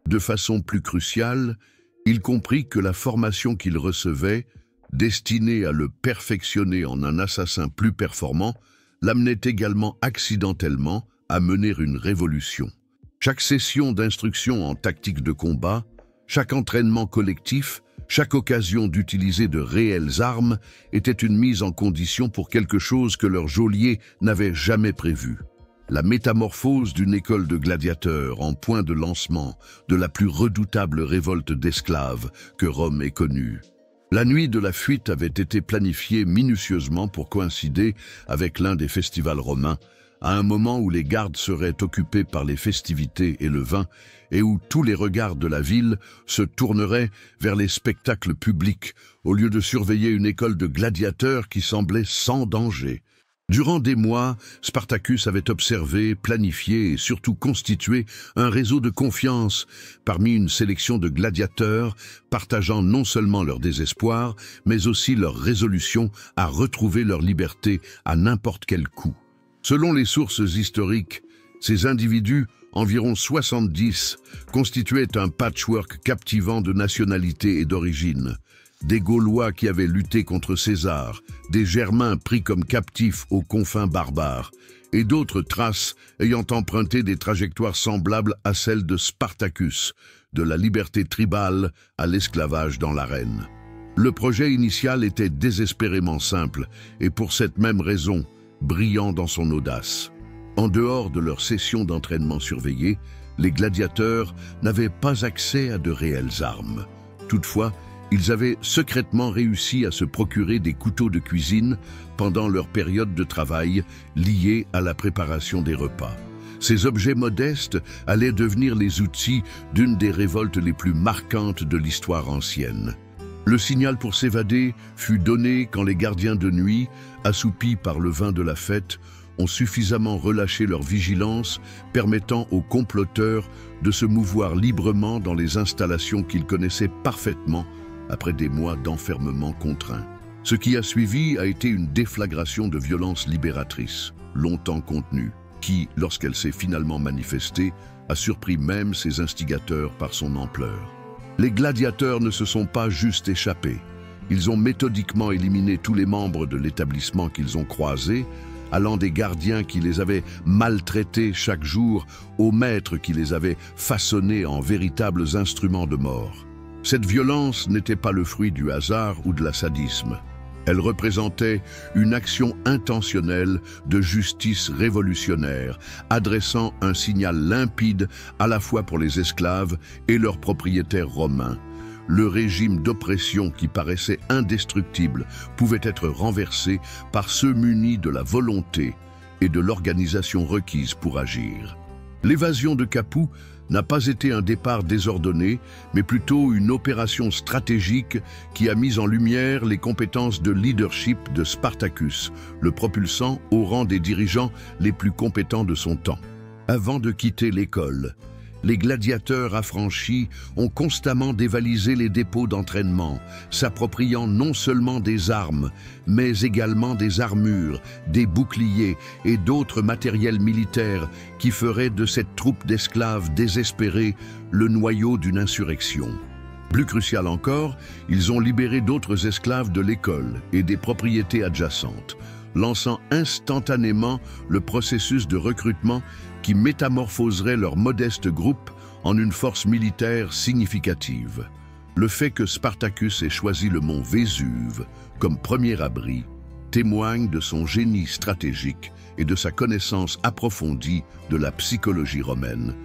De façon plus cruciale, il comprit que la formation qu'il recevait, destinée à le perfectionner en un assassin plus performant, l'amenait également accidentellement à mener une révolution. Chaque session d'instruction en tactique de combat, chaque entraînement collectif, chaque occasion d'utiliser de réelles armes était une mise en condition pour quelque chose que leur geôlier n'avait jamais prévu. La métamorphose d'une école de gladiateurs en point de lancement de la plus redoutable révolte d'esclaves que Rome ait connue. La nuit de la fuite avait été planifiée minutieusement pour coïncider avec l'un des festivals romains, à un moment où les gardes seraient occupés par les festivités et le vin, et où tous les regards de la ville se tourneraient vers les spectacles publics, au lieu de surveiller une école de gladiateurs qui semblait sans danger. Durant des mois, Spartacus avait observé, planifié et surtout constitué un réseau de confiance parmi une sélection de gladiateurs partageant non seulement leur désespoir, mais aussi leur résolution à retrouver leur liberté à n'importe quel coût. Selon les sources historiques, ces individus, environ 70, constituaient un patchwork captivant de nationalités et d'origines. Des Gaulois qui avaient lutté contre César, des Germains pris comme captifs aux confins barbares, et d'autres Thraces ayant emprunté des trajectoires semblables à celles de Spartacus, de la liberté tribale à l'esclavage dans l'arène. Le projet initial était désespérément simple, et pour cette même raison, brillant dans son audace. En dehors de leurs sessions d'entraînement surveillées, les gladiateurs n'avaient pas accès à de réelles armes. Toutefois, ils avaient secrètement réussi à se procurer des couteaux de cuisine pendant leur période de travail liée à la préparation des repas. Ces objets modestes allaient devenir les outils d'une des révoltes les plus marquantes de l'histoire ancienne. Le signal pour s'évader fut donné quand les gardiens de nuit, assoupis par le vin de la fête, ont suffisamment relâché leur vigilance, permettant aux comploteurs de se mouvoir librement dans les installations qu'ils connaissaient parfaitement après des mois d'enfermement contraint. Ce qui a suivi a été une déflagration de violence libératrice, longtemps contenue, qui, lorsqu'elle s'est finalement manifestée, a surpris même ses instigateurs par son ampleur. Les gladiateurs ne se sont pas juste échappés. Ils ont méthodiquement éliminé tous les membres de l'établissement qu'ils ont croisés, allant des gardiens qui les avaient maltraités chaque jour aux maîtres qui les avaient façonnés en véritables instruments de mort. Cette violence n'était pas le fruit du hasard ou de la sadisme. Elle représentait une action intentionnelle de justice révolutionnaire, adressant un signal limpide à la fois pour les esclaves et leurs propriétaires romains. Le régime d'oppression qui paraissait indestructible pouvait être renversé par ceux munis de la volonté et de l'organisation requise pour agir. L'évasion de Capoue n'a pas été un départ désordonné, mais plutôt une opération stratégique qui a mis en lumière les compétences de leadership de Spartacus, le propulsant au rang des dirigeants les plus compétents de son temps. Avant de quitter l'école, les gladiateurs affranchis ont constamment dévalisé les dépôts d'entraînement, s'appropriant non seulement des armes, mais également des armures, des boucliers et d'autres matériels militaires qui feraient de cette troupe d'esclaves désespérés le noyau d'une insurrection. Plus crucial encore, ils ont libéré d'autres esclaves de l'école et des propriétés adjacentes, lançant instantanément le processus de recrutement qui métamorphoserait leur modeste groupe en une force militaire significative. Le fait que Spartacus ait choisi le mont Vésuve comme premier abri témoigne de son génie stratégique et de sa connaissance approfondie de la psychologie romaine,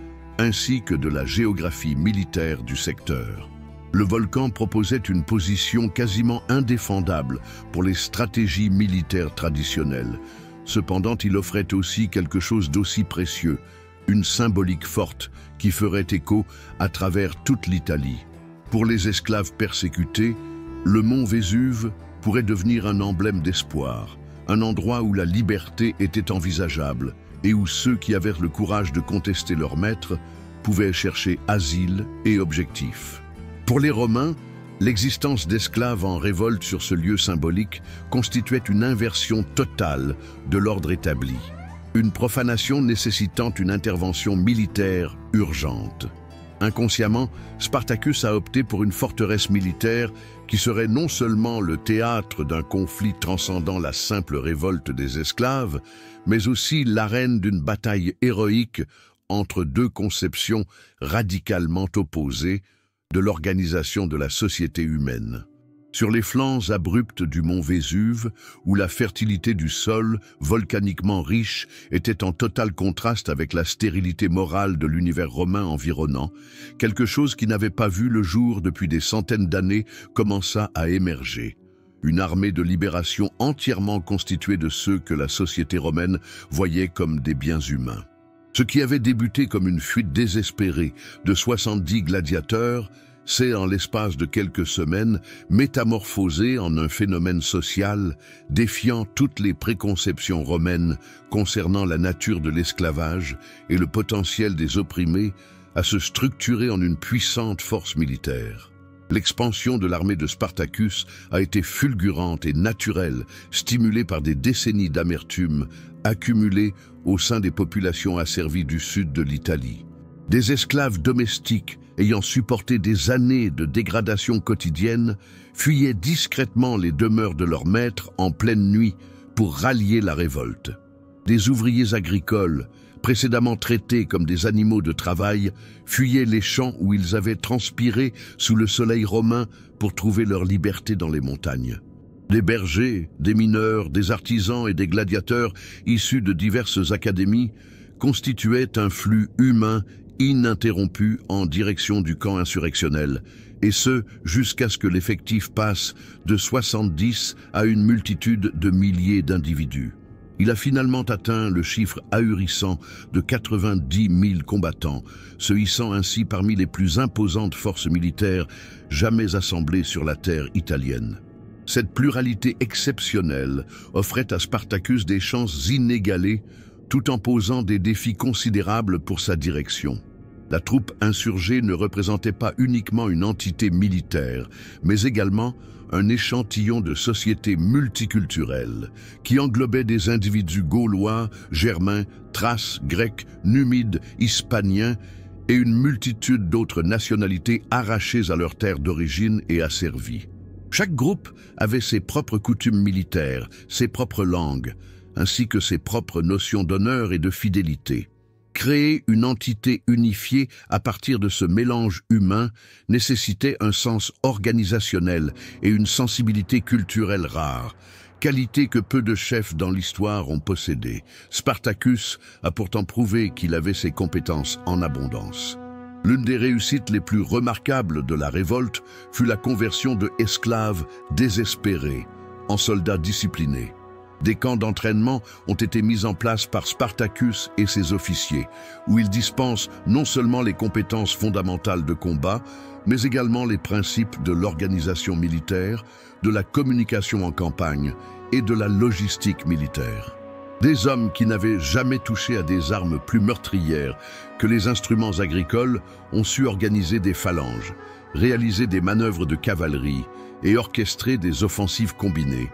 ainsi que de la géographie militaire du secteur. Le volcan proposait une position quasiment indéfendable pour les stratégies militaires traditionnelles. Cependant, il offrait aussi quelque chose d'aussi précieux, une symbolique forte qui ferait écho à travers toute l'Italie. Pour les esclaves persécutés, le mont Vésuve pourrait devenir un emblème d'espoir, un endroit où la liberté était envisageable et où ceux qui avaient le courage de contester leur maître pouvaient chercher asile et objectif. Pour les Romains, l'existence d'esclaves en révolte sur ce lieu symbolique constituait une inversion totale de l'ordre établi, une profanation nécessitant une intervention militaire urgente. Inconsciemment, Spartacus a opté pour une forteresse militaire qui serait non seulement le théâtre d'un conflit transcendant la simple révolte des esclaves, mais aussi l'arène d'une bataille héroïque entre deux conceptions radicalement opposées de l'organisation de la société humaine. Sur les flancs abrupts du mont Vésuve, où la fertilité du sol, volcaniquement riche, était en total contraste avec la stérilité morale de l'univers romain environnant, quelque chose qui n'avait pas vu le jour depuis des centaines d'années commença à émerger. Une armée de libération entièrement constituée de ceux que la société romaine voyait comme des biens humains. Ce qui avait débuté comme une fuite désespérée de 70 gladiateurs s'est, en l'espace de quelques semaines, métamorphosé en un phénomène social défiant toutes les préconceptions romaines concernant la nature de l'esclavage et le potentiel des opprimés à se structurer en une puissante force militaire. L'expansion de l'armée de Spartacus a été fulgurante et naturelle, stimulée par des décennies d'amertume accumulées au sein des populations asservies du sud de l'Italie. Des esclaves domestiques ayant supporté des années de dégradation quotidienne fuyaient discrètement les demeures de leurs maîtres en pleine nuit pour rallier la révolte. Des ouvriers agricoles, précédemment traités comme des animaux de travail, fuyaient les champs où ils avaient transpiré sous le soleil romain pour trouver leur liberté dans les montagnes. Des bergers, des mineurs, des artisans et des gladiateurs issus de diverses académies constituaient un flux humain ininterrompu en direction du camp insurrectionnel, et ce, jusqu'à ce que l'effectif passe de 70 à une multitude de milliers d'individus. Il a finalement atteint le chiffre ahurissant de 90 000 combattants, se hissant ainsi parmi les plus imposantes forces militaires jamais assemblées sur la terre italienne. Cette pluralité exceptionnelle offrait à Spartacus des chances inégalées, tout en posant des défis considérables pour sa direction. La troupe insurgée ne représentait pas uniquement une entité militaire, mais également un échantillon de société multiculturelle qui englobait des individus gaulois, germains, thraces, grecs, numides, hispaniens et une multitude d'autres nationalités arrachées à leur terre d'origine et asservies. Chaque groupe avait ses propres coutumes militaires, ses propres langues, ainsi que ses propres notions d'honneur et de fidélité. Créer une entité unifiée à partir de ce mélange humain nécessitait un sens organisationnel et une sensibilité culturelle rare, qualité que peu de chefs dans l'histoire ont possédée. Spartacus a pourtant prouvé qu'il avait ses compétences en abondance. L'une des réussites les plus remarquables de la révolte fut la conversion de esclaves désespérés en soldats disciplinés. Des camps d'entraînement ont été mis en place par Spartacus et ses officiers, où ils dispensent non seulement les compétences fondamentales de combat, mais également les principes de l'organisation militaire, de la communication en campagne et de la logistique militaire. Des hommes qui n'avaient jamais touché à des armes plus meurtrières que les instruments agricoles ont su organiser des phalanges, réaliser des manœuvres de cavalerie et orchestrer des offensives combinées.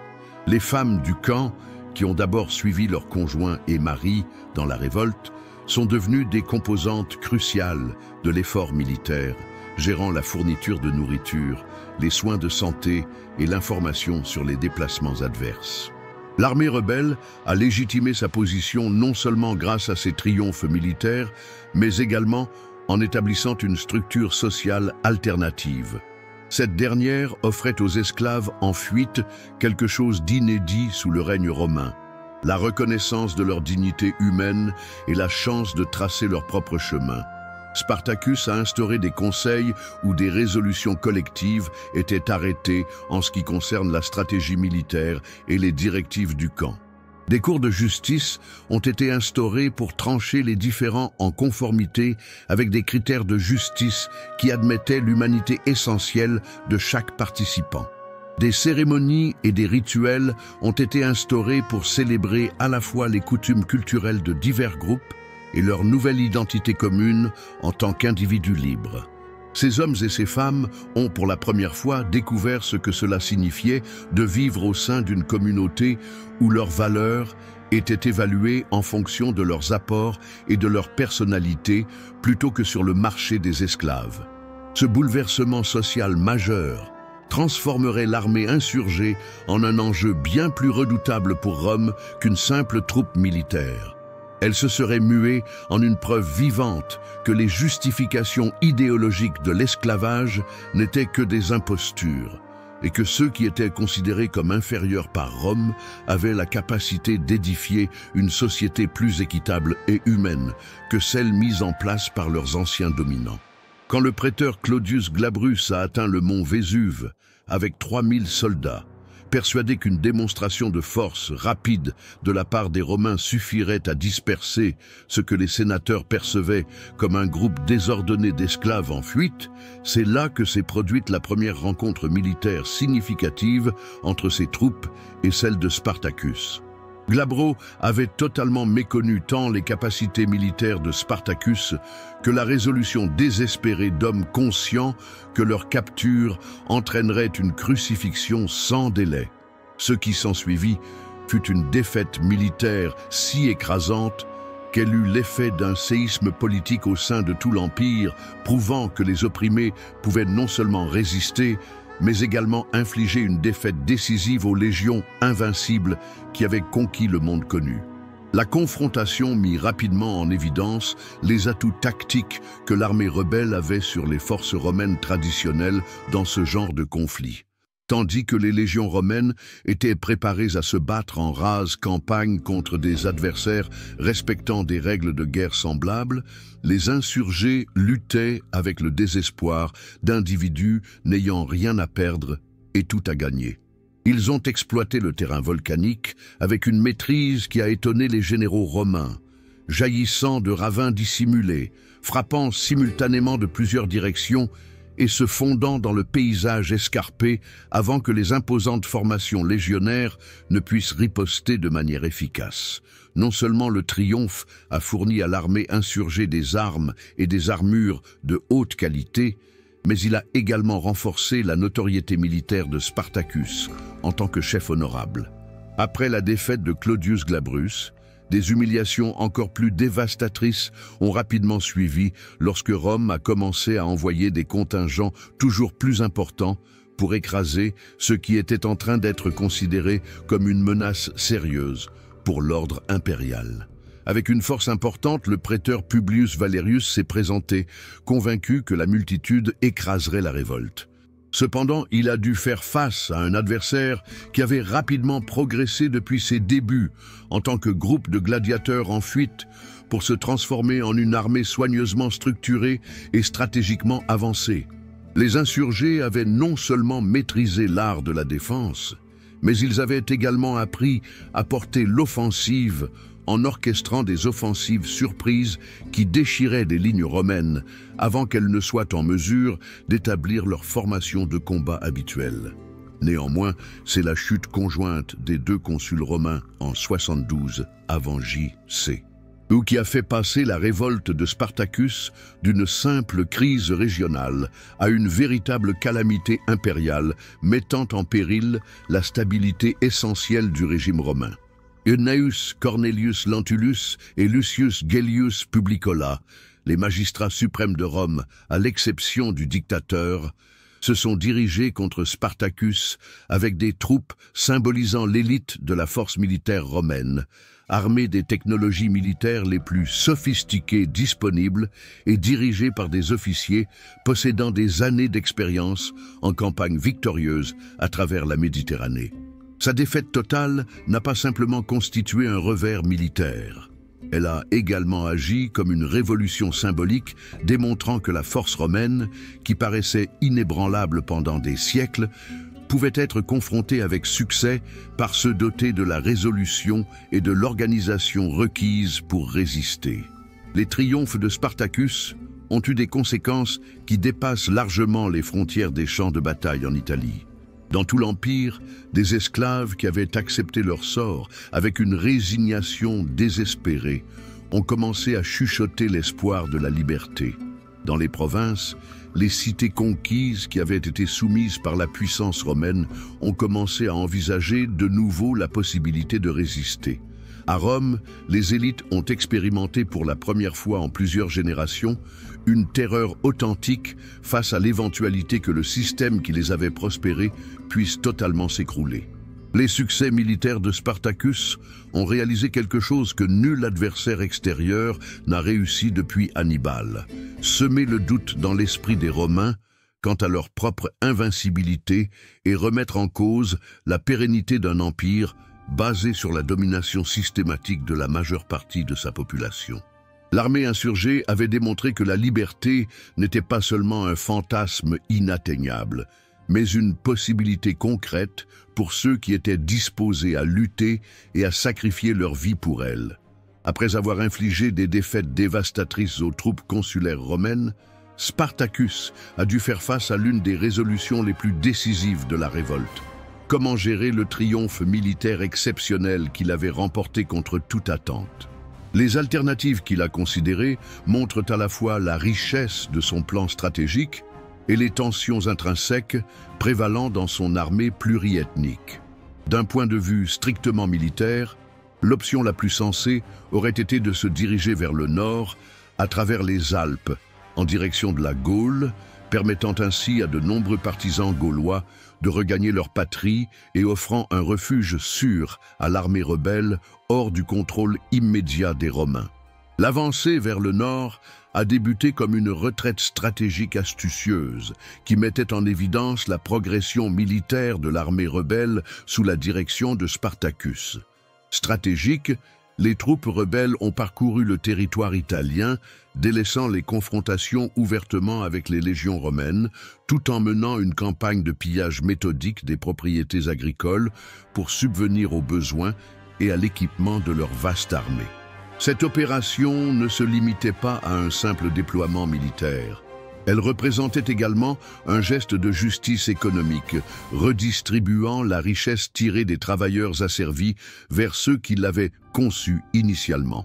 Les femmes du camp, qui ont d'abord suivi leurs conjoints et maris dans la révolte, sont devenues des composantes cruciales de l'effort militaire, gérant la fourniture de nourriture, les soins de santé et l'information sur les déplacements adverses. L'armée rebelle a légitimé sa position non seulement grâce à ses triomphes militaires, mais également en établissant une structure sociale alternative. Cette dernière offrait aux esclaves en fuite quelque chose d'inédit sous le règne romain, la reconnaissance de leur dignité humaine et la chance de tracer leur propre chemin. Spartacus a instauré des conseils où des résolutions collectives étaient arrêtées en ce qui concerne la stratégie militaire et les directives du camp. Des cours de justice ont été instaurés pour trancher les différends en conformité avec des critères de justice qui admettaient l'humanité essentielle de chaque participant. Des cérémonies et des rituels ont été instaurés pour célébrer à la fois les coutumes culturelles de divers groupes et leur nouvelle identité commune en tant qu'individus libres. Ces hommes et ces femmes ont pour la première fois découvert ce que cela signifiait de vivre au sein d'une communauté où leurs valeurs étaient évaluées en fonction de leurs apports et de leur personnalité plutôt que sur le marché des esclaves. Ce bouleversement social majeur transformerait l'armée insurgée en un enjeu bien plus redoutable pour Rome qu'une simple troupe militaire. Elle se serait muée en une preuve vivante que les justifications idéologiques de l'esclavage n'étaient que des impostures et que ceux qui étaient considérés comme inférieurs par Rome avaient la capacité d'édifier une société plus équitable et humaine que celle mise en place par leurs anciens dominants. Quand le préteur Claudius Glabrus a atteint le mont Vésuve avec 3000 soldats, persuadé qu'une démonstration de force rapide de la part des Romains suffirait à disperser ce que les sénateurs percevaient comme un groupe désordonné d'esclaves en fuite, c'est là que s'est produite la première rencontre militaire significative entre ces troupes et celle de Spartacus. Glabro avait totalement méconnu tant les capacités militaires de Spartacus que la résolution désespérée d'hommes conscients que leur capture entraînerait une crucifixion sans délai. Ce qui s'ensuivit fut une défaite militaire si écrasante qu'elle eut l'effet d'un séisme politique au sein de tout l'Empire, prouvant que les opprimés pouvaient non seulement résister, mais également infliger une défaite décisive aux légions invincibles qui avaient conquis le monde connu. La confrontation mit rapidement en évidence les atouts tactiques que l'armée rebelle avait sur les forces romaines traditionnelles dans ce genre de conflit. Tandis que les légions romaines étaient préparées à se battre en rase campagne contre des adversaires respectant des règles de guerre semblables, les insurgés luttaient avec le désespoir d'individus n'ayant rien à perdre et tout à gagner. Ils ont exploité le terrain volcanique avec une maîtrise qui a étonné les généraux romains, jaillissant de ravins dissimulés, frappant simultanément de plusieurs directions et se fondant dans le paysage escarpé avant que les imposantes formations légionnaires ne puissent riposter de manière efficace. Non seulement le triomphe a fourni à l'armée insurgée des armes et des armures de haute qualité, mais il a également renforcé la notoriété militaire de Spartacus en tant que chef honorable. Après la défaite de Claudius Glabrus, des humiliations encore plus dévastatrices ont rapidement suivi lorsque Rome a commencé à envoyer des contingents toujours plus importants pour écraser ce qui était en train d'être considéré comme une menace sérieuse pour l'ordre impérial. Avec une force importante, le préteur Publius Valerius s'est présenté, convaincu que la multitude écraserait la révolte. Cependant, il a dû faire face à un adversaire qui avait rapidement progressé depuis ses débuts en tant que groupe de gladiateurs en fuite pour se transformer en une armée soigneusement structurée et stratégiquement avancée. Les insurgés avaient non seulement maîtrisé l'art de la défense, mais ils avaient également appris à porter l'offensive en orchestrant des offensives surprises qui déchiraient des lignes romaines avant qu'elles ne soient en mesure d'établir leur formation de combat habituelle. Néanmoins, c'est la chute conjointe des deux consuls romains en 72 avant J.C. qui a fait passer la révolte de Spartacus d'une simple crise régionale à une véritable calamité impériale, mettant en péril la stabilité essentielle du régime romain. Gnaeus Cornelius Lentulus et Lucius Gellius Publicola, les magistrats suprêmes de Rome, à l'exception du dictateur, se sont dirigés contre Spartacus avec des troupes symbolisant l'élite de la force militaire romaine, armés des technologies militaires les plus sophistiquées disponibles et dirigés par des officiers possédant des années d'expérience en campagne victorieuse à travers la Méditerranée. Sa défaite totale n'a pas simplement constitué un revers militaire. Elle a également agi comme une révolution symbolique, démontrant que la force romaine, qui paraissait inébranlable pendant des siècles, pouvait être confrontée avec succès par ceux dotés de la résolution et de l'organisation requises pour résister. Les triomphes de Spartacus ont eu des conséquences qui dépassent largement les frontières des champs de bataille en Italie. Dans tout l'Empire, des esclaves qui avaient accepté leur sort avec une résignation désespérée ont commencé à chuchoter l'espoir de la liberté. Dans les provinces, les cités conquises qui avaient été soumises par la puissance romaine ont commencé à envisager de nouveau la possibilité de résister. À Rome, les élites ont expérimenté pour la première fois en plusieurs générations une terreur authentique face à l'éventualité que le système qui les avait prospérés puisse totalement s'écrouler. Les succès militaires de Spartacus ont réalisé quelque chose que nul adversaire extérieur n'a réussi depuis Hannibal: semer le doute dans l'esprit des Romains quant à leur propre invincibilité et remettre en cause la pérennité d'un empire basé sur la domination systématique de la majeure partie de sa population. L'armée insurgée avait démontré que la liberté n'était pas seulement un fantasme inatteignable, mais une possibilité concrète pour ceux qui étaient disposés à lutter et à sacrifier leur vie pour elle. Après avoir infligé des défaites dévastatrices aux troupes consulaires romaines, Spartacus a dû faire face à l'une des résolutions les plus décisives de la révolte. Comment gérer le triomphe militaire exceptionnel qu'il avait remporté contre toute attente? Les alternatives qu'il a considérées montrent à la fois la richesse de son plan stratégique et les tensions intrinsèques prévalant dans son armée pluriethnique. D'un point de vue strictement militaire, l'option la plus sensée aurait été de se diriger vers le nord à travers les Alpes, en direction de la Gaule, permettant ainsi à de nombreux partisans gaulois de regagner leur patrie et offrant un refuge sûr à l'armée rebelle hors du contrôle immédiat des Romains. L'avancée vers le nord a débuté comme une retraite stratégique astucieuse qui mettait en évidence la progression militaire de l'armée rebelle sous la direction de Spartacus. Stratégique, les troupes rebelles ont parcouru le territoire italien, délaissant les confrontations ouvertement avec les légions romaines, tout en menant une campagne de pillage méthodique des propriétés agricoles pour subvenir aux besoins et à l'équipement de leur vaste armée. Cette opération ne se limitait pas à un simple déploiement militaire. Elle représentait également un geste de justice économique, redistribuant la richesse tirée des travailleurs asservis vers ceux qui l'avaient conçue initialement.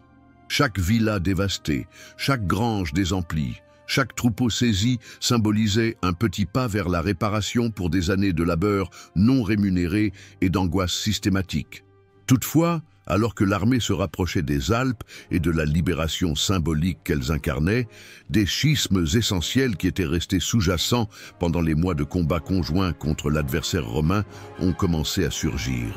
Chaque villa dévastée, chaque grange désemplie, chaque troupeau saisi symbolisait un petit pas vers la réparation pour des années de labeur non rémunérés et d'angoisse systématique. Toutefois, alors que l'armée se rapprochait des Alpes et de la libération symbolique qu'elles incarnaient, des schismes essentiels qui étaient restés sous-jacents pendant les mois de combats conjoints contre l'adversaire romain ont commencé à surgir.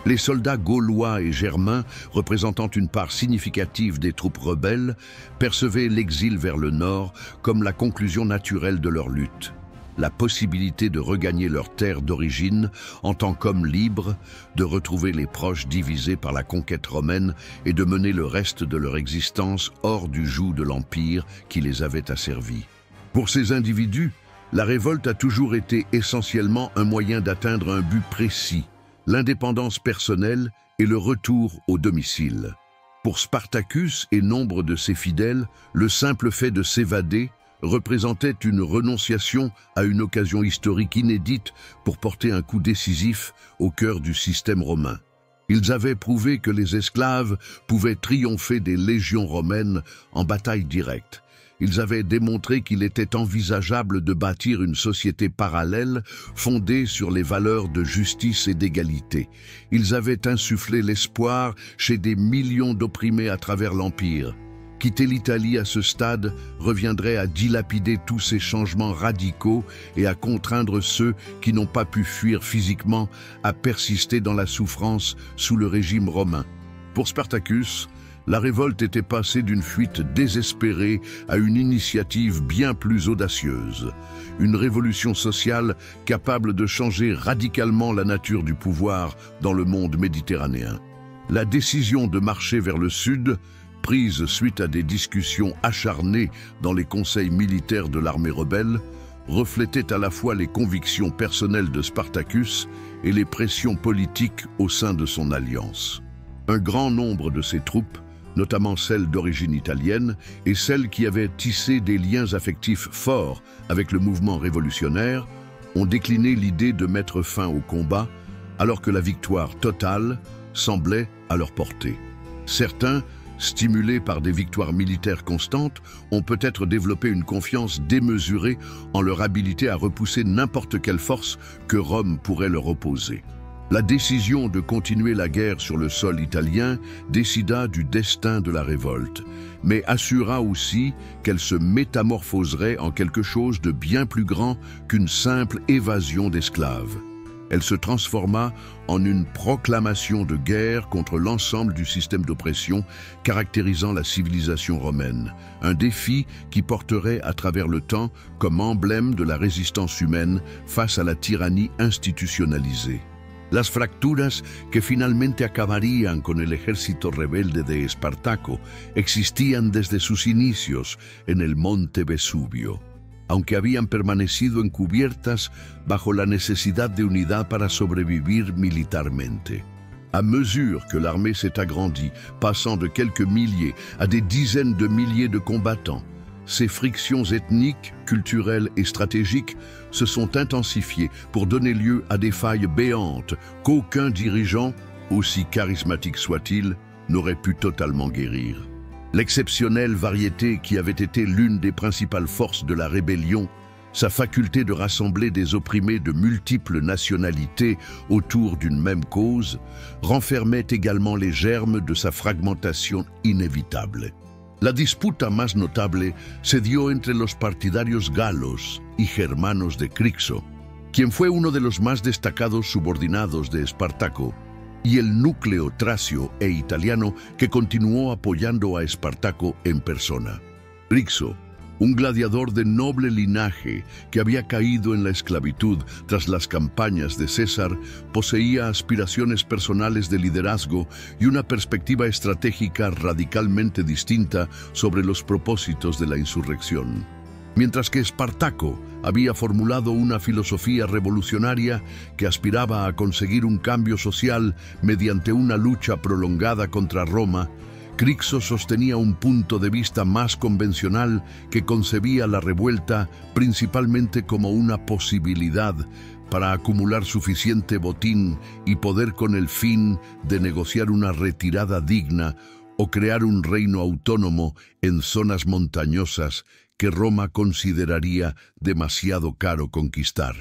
Les soldats gaulois et germains, représentant une part significative des troupes rebelles, percevaient l'exil vers le nord comme la conclusion naturelle de leur lutte. La possibilité de regagner leur terre d'origine en tant qu'hommes libres, de retrouver les proches divisés par la conquête romaine et de mener le reste de leur existence hors du joug de l'Empire qui les avait asservis. Pour ces individus, la révolte a toujours été essentiellement un moyen d'atteindre un but précis, l'indépendance personnelle et le retour au domicile. Pour Spartacus et nombre de ses fidèles, le simple fait de s'évader représentait une renonciation à une occasion historique inédite pour porter un coup décisif au cœur du système romain. Ils avaient prouvé que les esclaves pouvaient triompher des légions romaines en bataille directe. Ils avaient démontré qu'il était envisageable de bâtir une société parallèle fondée sur les valeurs de justice et d'égalité. Ils avaient insufflé l'espoir chez des millions d'opprimés à travers l'Empire. Quitter l'Italie à ce stade reviendrait à dilapider tous ces changements radicaux et à contraindre ceux qui n'ont pas pu fuir physiquement à persister dans la souffrance sous le régime romain. Pour Spartacus, la révolte était passée d'une fuite désespérée à une initiative bien plus audacieuse. Une révolution sociale capable de changer radicalement la nature du pouvoir dans le monde méditerranéen. La décision de marcher vers le sud prise suite à des discussions acharnées dans les conseils militaires de l'armée rebelle, reflétait à la fois les convictions personnelles de Spartacus et les pressions politiques au sein de son alliance. Un grand nombre de ses troupes, notamment celles d'origine italienne et celles qui avaient tissé des liens affectifs forts avec le mouvement révolutionnaire, ont décliné l'idée de mettre fin au combat alors que la victoire totale semblait à leur portée. Certains, stimulés par des victoires militaires constantes, ont peut-être développé une confiance démesurée en leur habilité à repousser n'importe quelle force que Rome pourrait leur opposer. La décision de continuer la guerre sur le sol italien décida du destin de la révolte, mais assura aussi qu'elle se métamorphoserait en quelque chose de bien plus grand qu'une simple évasion d'esclaves. Elle se transforma en une proclamation de guerre contre l'ensemble du système d'oppression caractérisant la civilisation romaine, un défi qui porterait à travers le temps comme emblème de la résistance humaine face à la tyrannie institutionnalisée. Las fracturas que finalmente acabarían con el ejército rebelde de Espartaco existían desde sus inicios en el monte Vesubio, aunque habían permanecido encubiertas bajo la necesidad de unidad para sobrevivir militarmente. À mesure que l'armée s'est agrandie, passant de quelques milliers à des dizaines de milliers de combattants, ces frictions ethniques, culturelles et stratégiques se sont intensifiées pour donner lieu à des failles béantes qu'aucun dirigeant, aussi charismatique soit-il, n'aurait pu totalement guérir. L'exceptionnelle variété qui avait été l'une des principales forces de la rébellion, sa faculté de rassembler des opprimés de multiples nationalités autour d'une même cause, renfermait également les germes de sa fragmentation inévitable. La disputa más notable se dio entre los partidarios galos y germanos de Crixo, quien fue uno de los más destacados subordinados de Espartaco, y el núcleo tracio e italiano que continuó apoyando a Espartaco en persona. Crixo, un gladiador de noble linaje que había caído en la esclavitud tras las campañas de César, poseía aspiraciones personales de liderazgo y una perspectiva estratégica radicalmente distinta sobre los propósitos de la insurrección. Mientras que Espartaco había formulado una filosofía revolucionaria que aspiraba a conseguir un cambio social mediante una lucha prolongada contra Roma, Crixo sostenía un punto de vista más convencional que concebía la revuelta principalmente como una posibilidad para acumular suficiente botín y poder con el fin de negociar una retirada digna o crear un reino autónomo en zonas montañosas que Roma consideraría demasiado caro conquistar.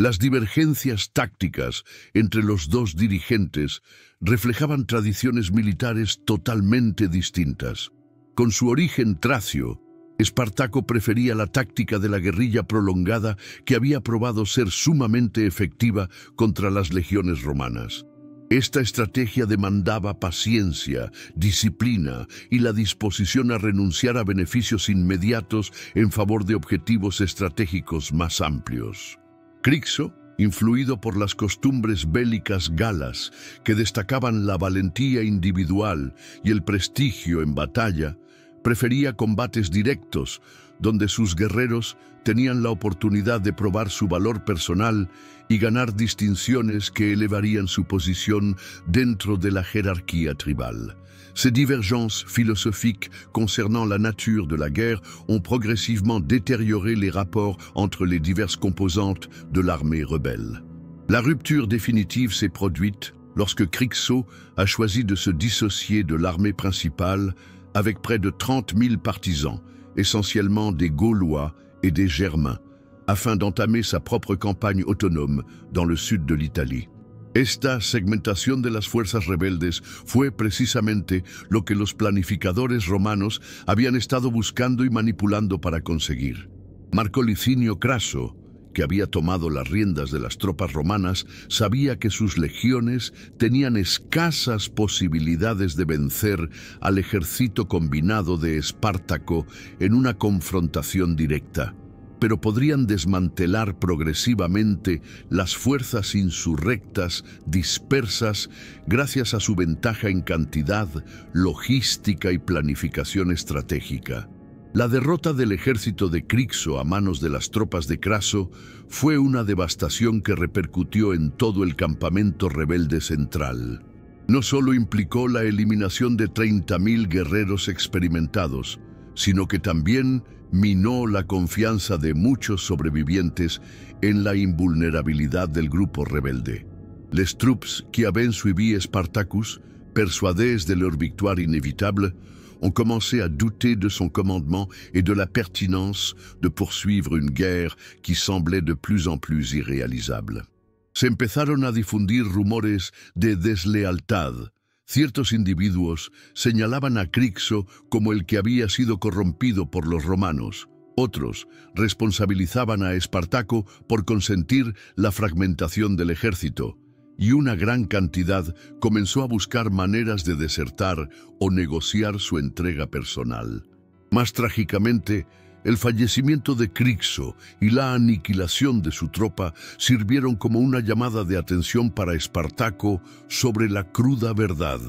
Las divergencias tácticas entre los dos dirigentes reflejaban tradiciones militares totalmente distintas. Con su origen tracio, Espartaco prefería la táctica de la guerrilla prolongada que había probado ser sumamente efectiva contra las legiones romanas. Esta estrategia demandaba paciencia, disciplina y la disposición a renunciar a beneficios inmediatos en favor de objetivos estratégicos más amplios. Crixo, influido por las costumbres bélicas galas que destacaban la valentía individual y el prestigio en batalla, prefería combates directos, donde sus guerreros tenían la oportunidad de probar su valor personal y ganar distinciones que elevarían su posición dentro de la jerarquía tribal. Ces divergences philosophiques concernant la nature de la guerre ont progressivement détérioré les rapports entre les diverses composantes de l'armée rebelle. La rupture définitive s'est produite lorsque Crixo a choisi de se dissocier de l'armée principale avec près de 30 000 partisans, essentiellement des Gaulois et des Germains, afin d'entamer sa propre campagne autonome dans le sud de l'Italie. Esta segmentación de las fuerzas rebeldes fue precisamente lo que los planificadores romanos habían estado buscando y manipulando para conseguir. Marco Licinio Craso, que había tomado las riendas de las tropas romanas, sabía que sus legiones tenían escasas posibilidades de vencer al ejército combinado de Espartaco en una confrontación directa. pero podrían desmantelar progresivamente las fuerzas insurrectas dispersas gracias a su ventaja en cantidad, logística y planificación estratégica. La derrota del ejército de Crixo a manos de las tropas de Craso fue una devastación que repercutió en todo el campamento rebelde central. No solo implicó la eliminación de 30.000 guerreros experimentados, sino que también minó la confianza de muchos sobrevivientes en la invulnerabilidad del grupo rebelde. Les troupes qui avaient suivi Spartacus, persuadées de leur victoire inévitable, ont commencé à douter de son commandement et de la pertinence de poursuivre une guerre qui semblait de plus en plus irréalisable. Se empezaron a difundir rumores de deslealtad. Ciertos individuos señalaban a Crixo como el que había sido corrompido por los romanos. Otros responsabilizaban a Espartaco por consentir la fragmentación del ejército. Y una gran cantidad comenzó a buscar maneras de desertar o negociar su entrega personal. Más trágicamente, el fallecimiento de Crixo y la aniquilación de su tropa sirvieron como una llamada de atención para Espartaco sobre la cruda verdad.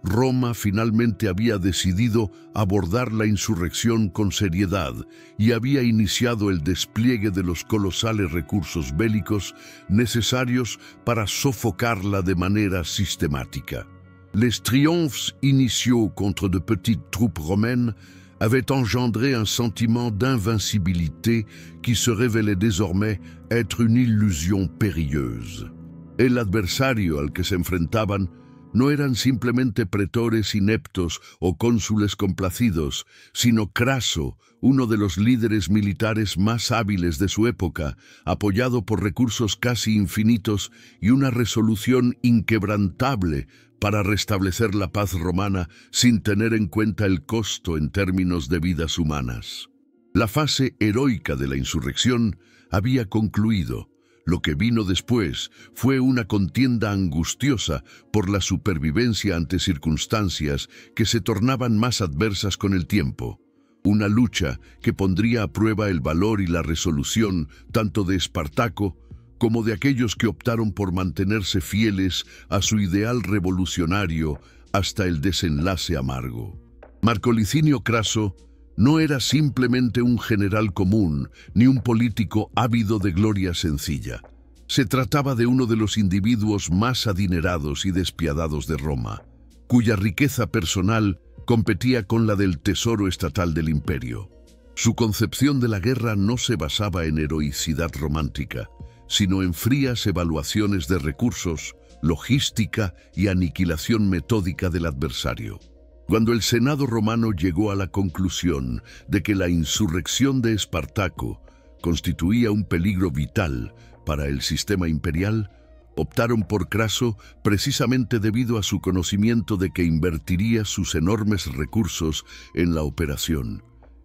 Roma finalmente había decidido abordar la insurrección con seriedad y había iniciado el despliegue de los colosales recursos bélicos necesarios para sofocarla de manera sistemática. Les triomphes initiaux contre de petites troupes romaines avaient engendré un sentiment d'invincibilité qui se révélait désormais être une illusion périlleuse. El adversario al que se enfrentaban no eran simplemente pretores ineptos o cónsules complacidos, sino Craso, uno de los líderes militares más hábiles de su época, apoyado por recursos casi infinitos y una resolución inquebrantable para restablecer la paz romana sin tener en cuenta el costo en términos de vidas humanas. La fase heroica de la insurrección había concluido. Lo que vino después fue una contienda angustiosa por la supervivencia ante circunstancias que se tornaban más adversas con el tiempo. Una lucha que pondría a prueba el valor y la resolución tanto de Espartaco como de aquellos que optaron por mantenerse fieles a su ideal revolucionario hasta el desenlace amargo. Marco Licinio Craso no era simplemente un general común ni un político ávido de gloria sencilla. Se trataba de uno de los individuos más adinerados y despiadados de Roma, cuya riqueza personal competía con la del tesoro estatal del imperio. Su concepción de la guerra no se basaba en heroicidad romántica, sino en frías evaluaciones de recursos, logística y aniquilación metódica del adversario. Cuando el Senado romano llegó a la conclusión de que la insurrección de Espartaco constituía un peligro vital para el sistema imperial, optaron por Craso precisamente debido a su conocimiento de que invertiría sus enormes recursos en la operación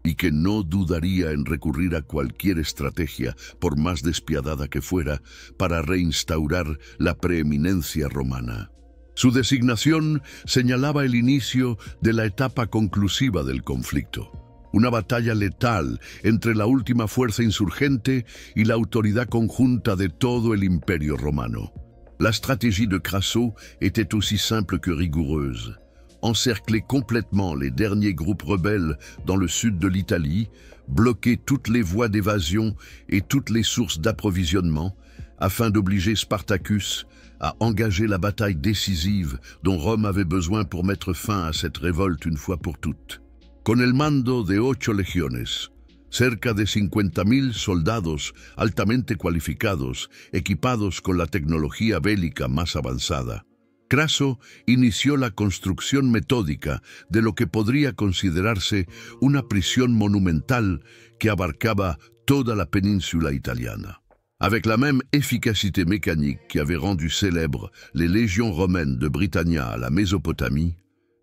y que no dudaría en recurrir a cualquier estrategia, por más despiadada que fuera, para reinstaurar la preeminencia romana. Su designación señalaba el inicio de la etapa conclusiva del conflicto, una batalla letal entre la última fuerza insurgente y la autoridad conjunta de todo el imperio romano. La stratégie de Craso était aussi simple que rigoureuse. Encercler complètement les derniers groupes rebelles dans le sud de l'Italie, bloquer toutes les voies d'évasion et toutes les sources d'approvisionnement, afin d'obliger Spartacus à engager la bataille décisive dont Rome avait besoin pour mettre fin à cette révolte une fois pour toutes. Con el mando de 8 legiones, cerca de 50.000 soldados altamente cualificados, equipados con la tecnología bélica más avanzada, Craso inició la construcción metódica de lo que podría considerarse una prisión monumental que abarcaba toda la péninsula italiana. Avec la même efficacité mécanique qui avait rendu célèbres les légions romaines de Britannia à la Mésopotamie,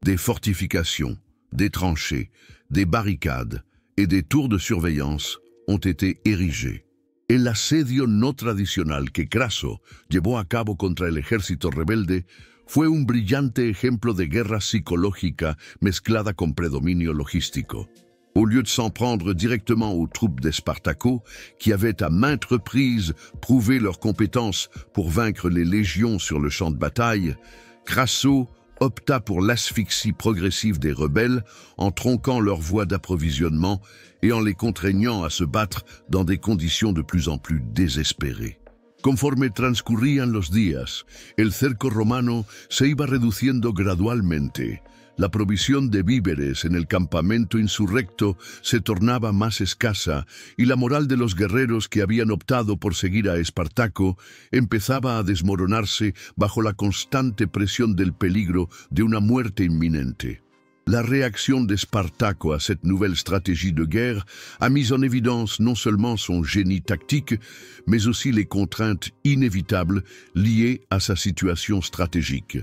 des fortifications, des tranchées, des barricades et des tours de surveillance ont été érigées. El asedio no tradicional que Craso llevó a cabo contra el ejército rebelde fue un brillante ejemplo de guerra psicológica mezclada con predominio logístico. Au lieu de s'en prendre directement aux troupes d'Espartaco, qui avaient à maintes reprises prouvé leurs compétences pour vaincre les légions sur le champ de bataille, Crasso opta pour l'asphyxie progressive des rebelles en tronquant leurs voies d'approvisionnement et en les contraignant à se battre dans des conditions de plus en plus désespérées. Conforme transcurrían los días, el cerco romano se iba reduciendo gradualmente. La provisión de víveres en el campamento insurrecto se tornaba más escasa y la moral de los guerreros que habían optado por seguir a Espartaco empezaba a desmoronarse bajo la constante presión del peligro de una muerte inminente. La réaction de Spartaco à cette nouvelle stratégie de guerre a mis en évidence non seulement son génie tactique, mais aussi les contraintes inévitables liées à sa situation stratégique.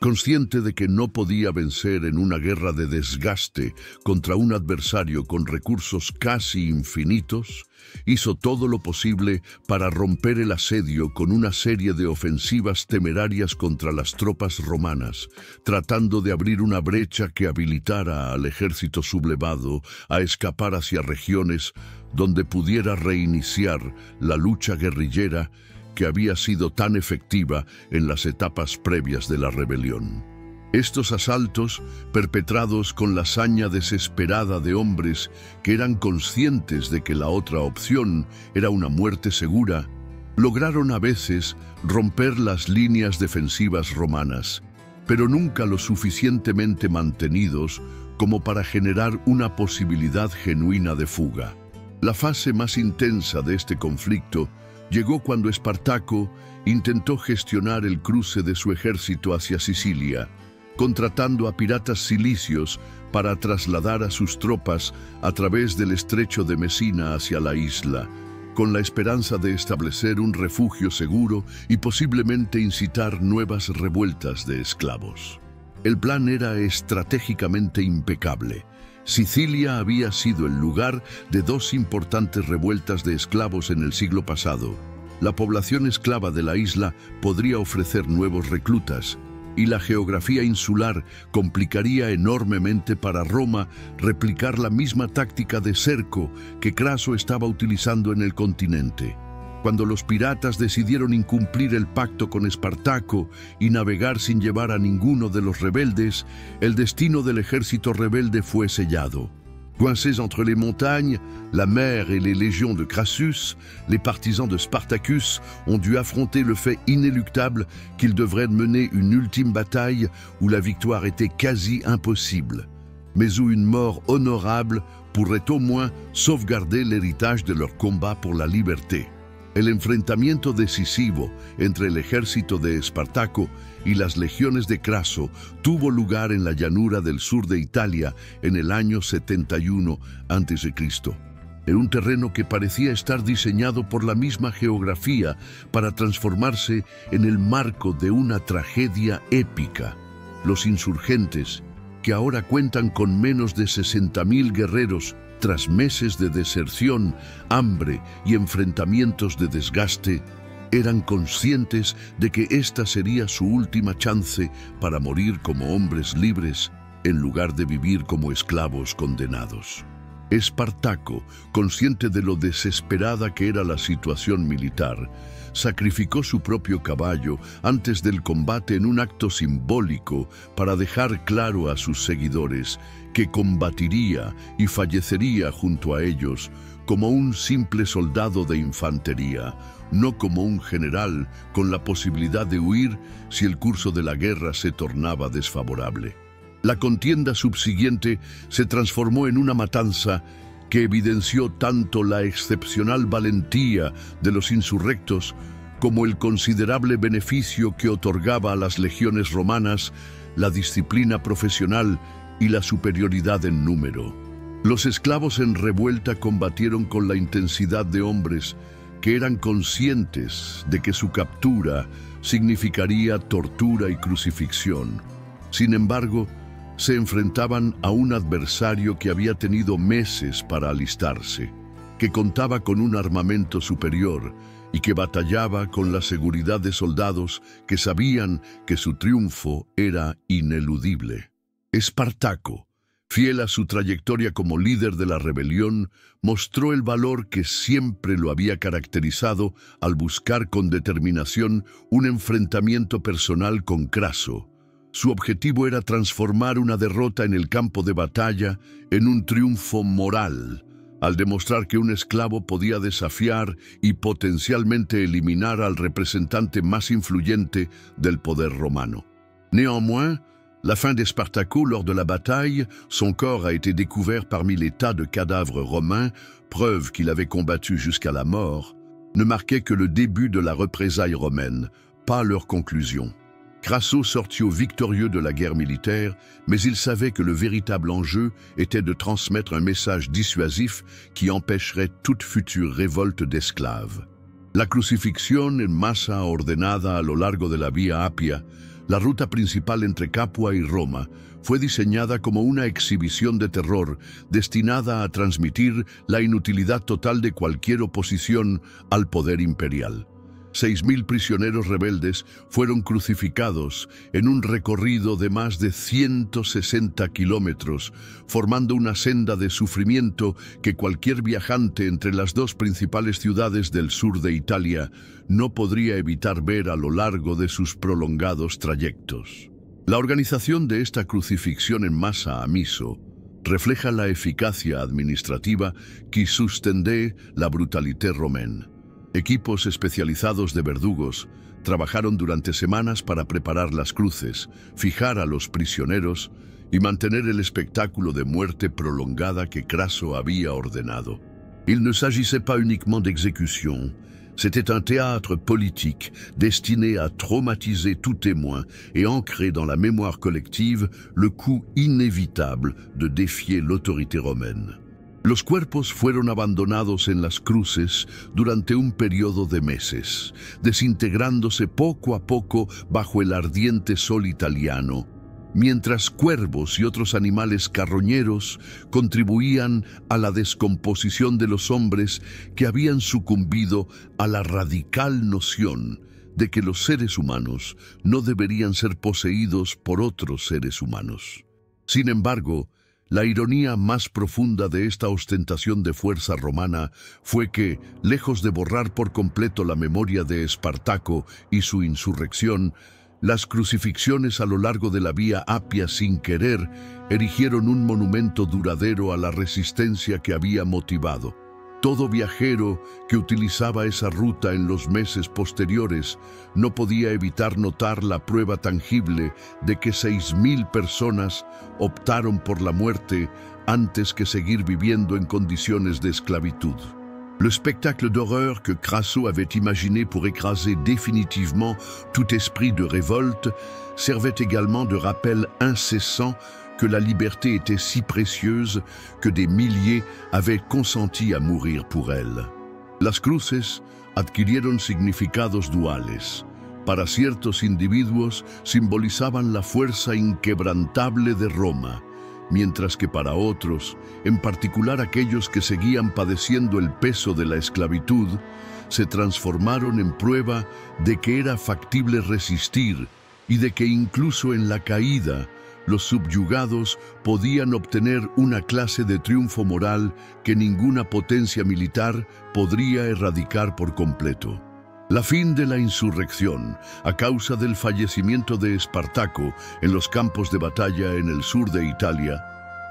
Consciente de que no podía vencer en una guerra de desgaste contra un adversario con recursos casi infinitos, hizo todo lo posible para romper el asedio con una serie de ofensivas temerarias contra las tropas romanas, tratando de abrir una brecha que habilitara al ejército sublevado a escapar hacia regiones donde pudiera reiniciar la lucha guerrillera que había sido tan efectiva en las etapas previas de la rebelión. Estos asaltos, perpetrados con la saña desesperada de hombres que eran conscientes de que la otra opción era una muerte segura, lograron a veces romper las líneas defensivas romanas, pero nunca lo suficientemente mantenidos como para generar una posibilidad genuina de fuga. La fase más intensa de este conflicto llegó cuando Espartaco intentó gestionar el cruce de su ejército hacia Sicilia, contratando a piratas cilicios para trasladar a sus tropas a través del estrecho de Mesina hacia la isla, con la esperanza de establecer un refugio seguro y posiblemente incitar nuevas revueltas de esclavos. El plan era estratégicamente impecable. Sicilia había sido el lugar de dos importantes revueltas de esclavos en el siglo pasado. La población esclava de la isla podría ofrecer nuevos reclutas, y la geografía insular complicaría enormemente para Roma replicar la misma táctica de cerco que Craso estaba utilizando en el continente. Cuando los piratas decidieron incumplir el pacto con Espartaco y navegar sin llevar a ninguno de los rebeldes, el destino del ejército rebelde fue sellado. Coincés entre les montagnes, la mer et les légions de Crassus, les partisans de Spartacus ont dû affronter le fait inéluctable qu'ils devraient mener une ultime bataille où la victoire était quasi impossible, mais où une mort honorable pourrait au moins sauvegarder l'héritage de leur combat pour la liberté. El enfrentamiento decisivo entre el ejército de Espartaco y las legiones de Craso tuvo lugar en la llanura del sur de Italia en el año 71 a.C., en un terreno que parecía estar diseñado por la misma geografía para transformarse en el marco de una tragedia épica. Los insurgentes, que ahora cuentan con menos de 60.000 guerreros, tras meses de deserción, hambre y enfrentamientos de desgaste, eran conscientes de que esta sería su última chance para morir como hombres libres en lugar de vivir como esclavos condenados. Espartaco, consciente de lo desesperada que era la situación militar, sacrificó su propio caballo antes del combate en un acto simbólico para dejar claro a sus seguidores que combatiría y fallecería junto a ellos como un simple soldado de infantería, no como un general con la posibilidad de huir si el curso de la guerra se tornaba desfavorable. La contienda subsiguiente se transformó en una matanza que evidenció tanto la excepcional valentía de los insurrectos como el considerable beneficio que otorgaba a las legiones romanas la disciplina profesional y la superioridad en número. Los esclavos en revuelta combatieron con la intensidad de hombres que eran conscientes de que su captura significaría tortura y crucifixión. Sin embargo, se enfrentaban a un adversario que había tenido meses para alistarse, que contaba con un armamento superior y que batallaba con la seguridad de soldados que sabían que su triunfo era ineludible. Espartaco, Fiel a su trayectoria como líder de la rebelión, mostró el valor que siempre lo había caracterizado al buscar con determinación un enfrentamiento personal con Craso. Su objetivo era transformar una derrota en el campo de batalla en un triunfo moral, al demostrar que un esclavo podía desafiar y potencialmente eliminar al representante más influyente del poder romano. Néanmoins, la fin de Spartaco lors de la bataille, son corps a été découvert parmi les tas de cadavres romains, preuve qu'il avait combattu jusqu'à la mort, ne marquait que le début de la représaille romaine, pas leur conclusion. Crasso sortit victorieux de la guerre militaire, mais il savait que le véritable enjeu était de transmettre un message dissuasif qui empêcherait toute future révolte d'esclaves. La crucifixión en masa ordenada a lo largo de la Vía Appia, la ruta principal entre Capua y Roma, fue diseñada como una exhibición de terror destinada a transmitir la inutilidad total de cualquier oposición al poder imperial. 6.000 prisioneros rebeldes fueron crucificados en un recorrido de más de 160 kilómetros, formando una senda de sufrimiento que cualquier viajante entre las dos principales ciudades del sur de Italia no podría evitar ver a lo largo de sus prolongados trayectos. La organización de esta crucifixión en masa a Miso refleja la eficacia administrativa qui sustendait la brutalité romaine. Equipos especializados de verdugos trabajaron durante semanas para preparar las cruces, fijar a los prisioneros y mantener el espectáculo de muerte prolongada que Craso había ordenado. Il ne s'agissait pas uniquement d'exécution, c'était un théâtre politique destiné à traumatiser tout témoin et ancrer dans la mémoire collective le coût inévitable de défier l'autorité romaine. Los cuerpos fueron abandonados en las cruces durante un periodo de meses, desintegrándose poco a poco bajo el ardiente sol italiano, mientras cuervos y otros animales carroñeros contribuían a la descomposición de los hombres que habían sucumbido a la radical noción de que los seres humanos no deberían ser poseídos por otros seres humanos. Sin embargo, la ironía más profunda de esta ostentación de fuerza romana fue que, lejos de borrar por completo la memoria de Espartaco y su insurrección, las crucifixiones a lo largo de la Vía Appia sin querer erigieron un monumento duradero a la resistencia que había motivado. Todo viajero que utilizaba esa ruta en los meses posteriores no podía evitar notar la prueba tangible de que 6.000 personas optaron por la muerte antes que seguir viviendo en condiciones de esclavitud. Le spectacle d'horreur que Crasso avait imaginé pour écraser définitivement tout esprit de révolte servait également de rappel incessant que la liberté était si précieuse que des milliers avaient consenti a mourir por elle. Las cruces adquirieron significados duales. Para ciertos individuos simbolizaban la fuerza inquebrantable de Roma, mientras que para otros, en particular aquellos que seguían padeciendo el peso de la esclavitud, se transformaron en prueba de que era factible resistir y de que incluso en la caída, los subyugados podían obtener una clase de triunfo moral que ninguna potencia militar podría erradicar por completo. La fin de la insurrección, a causa del fallecimiento de Espartaco en los campos de batalla en el sur de Italia,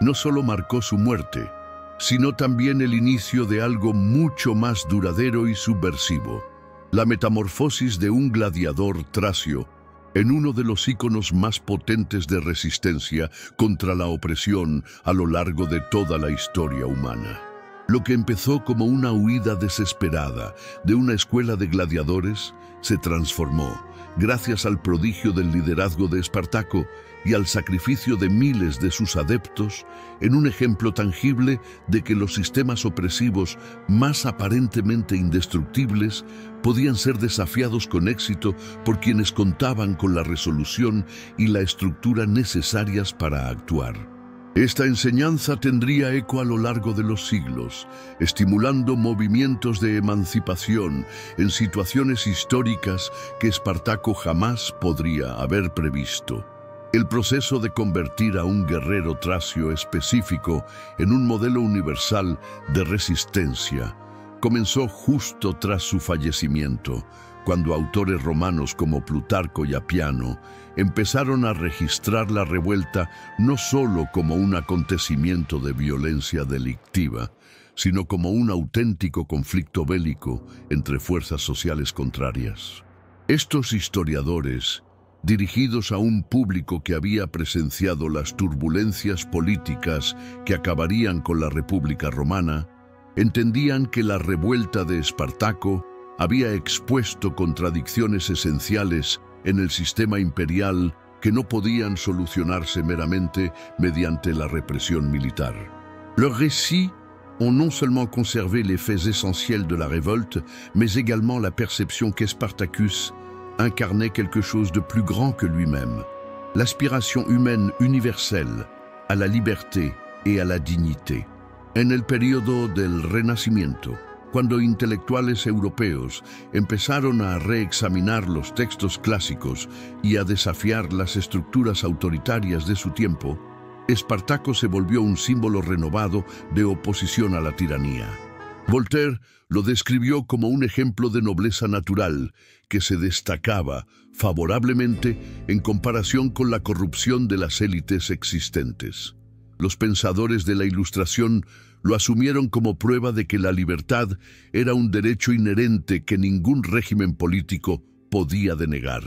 no solo marcó su muerte, sino también el inicio de algo mucho más duradero y subversivo, la metamorfosis de un gladiador tracio en uno de los íconos más potentes de resistencia contra la opresión a lo largo de toda la historia humana. Lo que empezó como una huida desesperada de una escuela de gladiadores se transformó, gracias al prodigio del liderazgo de Espartaco y al sacrificio de miles de sus adeptos, en un ejemplo tangible de que los sistemas opresivos más aparentemente indestructibles podían ser desafiados con éxito por quienes contaban con la resolución y la estructura necesarias para actuar. Esta enseñanza tendría eco a lo largo de los siglos, estimulando movimientos de emancipación en situaciones históricas que Espartaco jamás podría haber previsto. El proceso de convertir a un guerrero tracio específico en un modelo universal de resistencia comenzó justo tras su fallecimiento, cuando autores romanos como Plutarco y Apiano empezaron a registrar la revuelta no solo como un acontecimiento de violencia delictiva, sino como un auténtico conflicto bélico entre fuerzas sociales contrarias. Estos historiadores, dirigidos a un público que había presenciado las turbulencias políticas que acabarían con la República Romana, entendían que la revuelta de Espartaco había expuesto contradicciones esenciales en el sistema imperial que no podían solucionarse meramente mediante la represión militar. Leurs récits ont non seulement conservé les faits essentiels de la révolte, mais également la perception qu'Spartacus incarnait quelque chose de plus grand que lui-même, l'aspiration humaine universelle à la liberté et à la dignité. En el periodo del Renacimiento, cuando intelectuales europeos empezaron a reexaminar los textos clásicos y a desafiar las estructuras autoritarias de su tiempo, Espartaco se volvió un símbolo renovado de oposición a la tiranía. Voltaire lo describió como un ejemplo de nobleza natural que se destacaba favorablemente en comparación con la corrupción de las élites existentes. Los pensadores de la Ilustración lo asumieron como prueba de que la libertad era un derecho inherente que ningún régimen político podía denegar.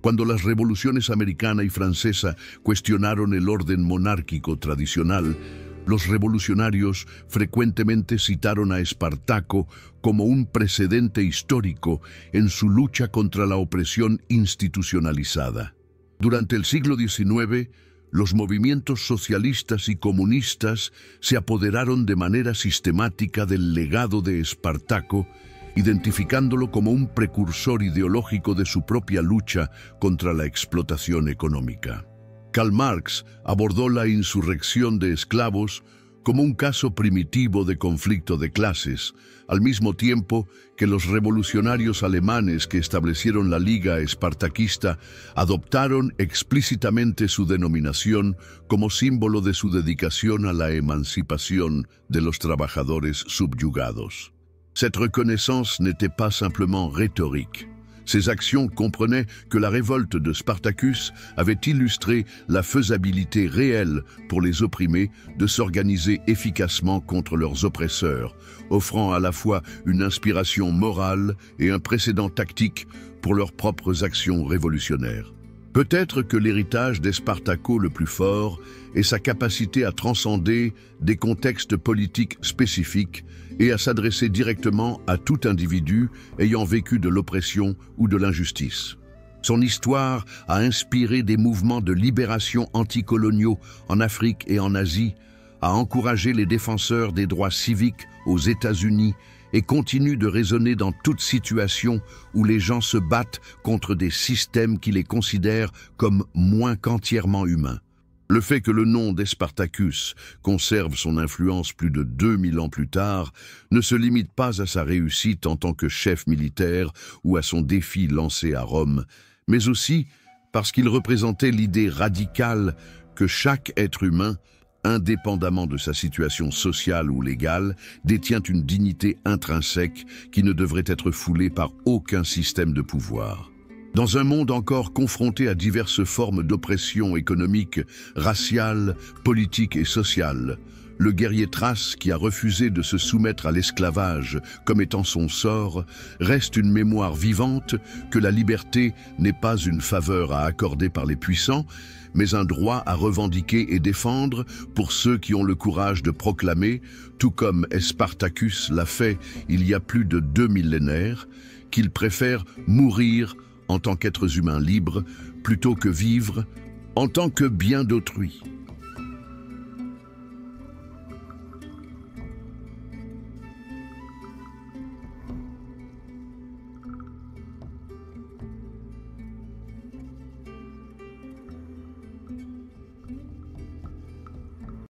Cuando las revoluciones americana y francesa cuestionaron el orden monárquico tradicional, los revolucionarios frecuentemente citaron a Espartaco como un precedente histórico en su lucha contra la opresión institucionalizada. Durante el siglo XIX, los movimientos socialistas y comunistas se apoderaron de manera sistemática del legado de Espartaco, identificándolo como un precursor ideológico de su propia lucha contra la explotación económica. Karl Marx abordó la insurrección de esclavos como un caso primitivo de conflicto de clases, al mismo tiempo que los revolucionarios alemanes que establecieron la Liga Espartaquista adoptaron explícitamente su denominación como símbolo de su dedicación a la emancipación de los trabajadores subyugados. Cette reconnaissance n'était pas simplement rhétorique. Ces actions comprenaient que la révolte de Spartacus avait illustré la faisabilité réelle pour les opprimés de s'organiser efficacement contre leurs oppresseurs, offrant à la fois une inspiration morale et un précédent tactique pour leurs propres actions révolutionnaires. Peut-être que l'héritage d'Espartaco le plus fort est sa capacité à transcender des contextes politiques spécifiques et à s'adresser directement à tout individu ayant vécu de l'oppression ou de l'injustice. Son histoire a inspiré des mouvements de libération anticoloniaux en Afrique et en Asie, a encouragé les défenseurs des droits civiques aux États-Unis et continue de résonner dans toute situation où les gens se battent contre des systèmes qui les considèrent comme moins qu'entièrement humains. Le fait que le nom d'Espartacus conserve son influence plus de 2000 ans plus tard ne se limite pas à sa réussite en tant que chef militaire ou à son défi lancé à Rome, mais aussi parce qu'il représentait l'idée radicale que chaque être humain, indépendamment de sa situation sociale ou légale, détient une dignité intrinsèque qui ne devrait être foulée par aucun système de pouvoir. Dans un monde encore confronté à diverses formes d'oppression économique, raciale, politique et sociale, le guerrier thrace qui a refusé de se soumettre à l'esclavage comme étant son sort reste une mémoire vivante que la liberté n'est pas une faveur à accorder par les puissants, mais un droit à revendiquer et défendre pour ceux qui ont le courage de proclamer, tout comme Spartacus l'a fait il y a plus de 2 millénaires, qu'ils préfèrent mourir en tant qu'êtres humains libres plutôt que vivre en tant que bien d'autrui.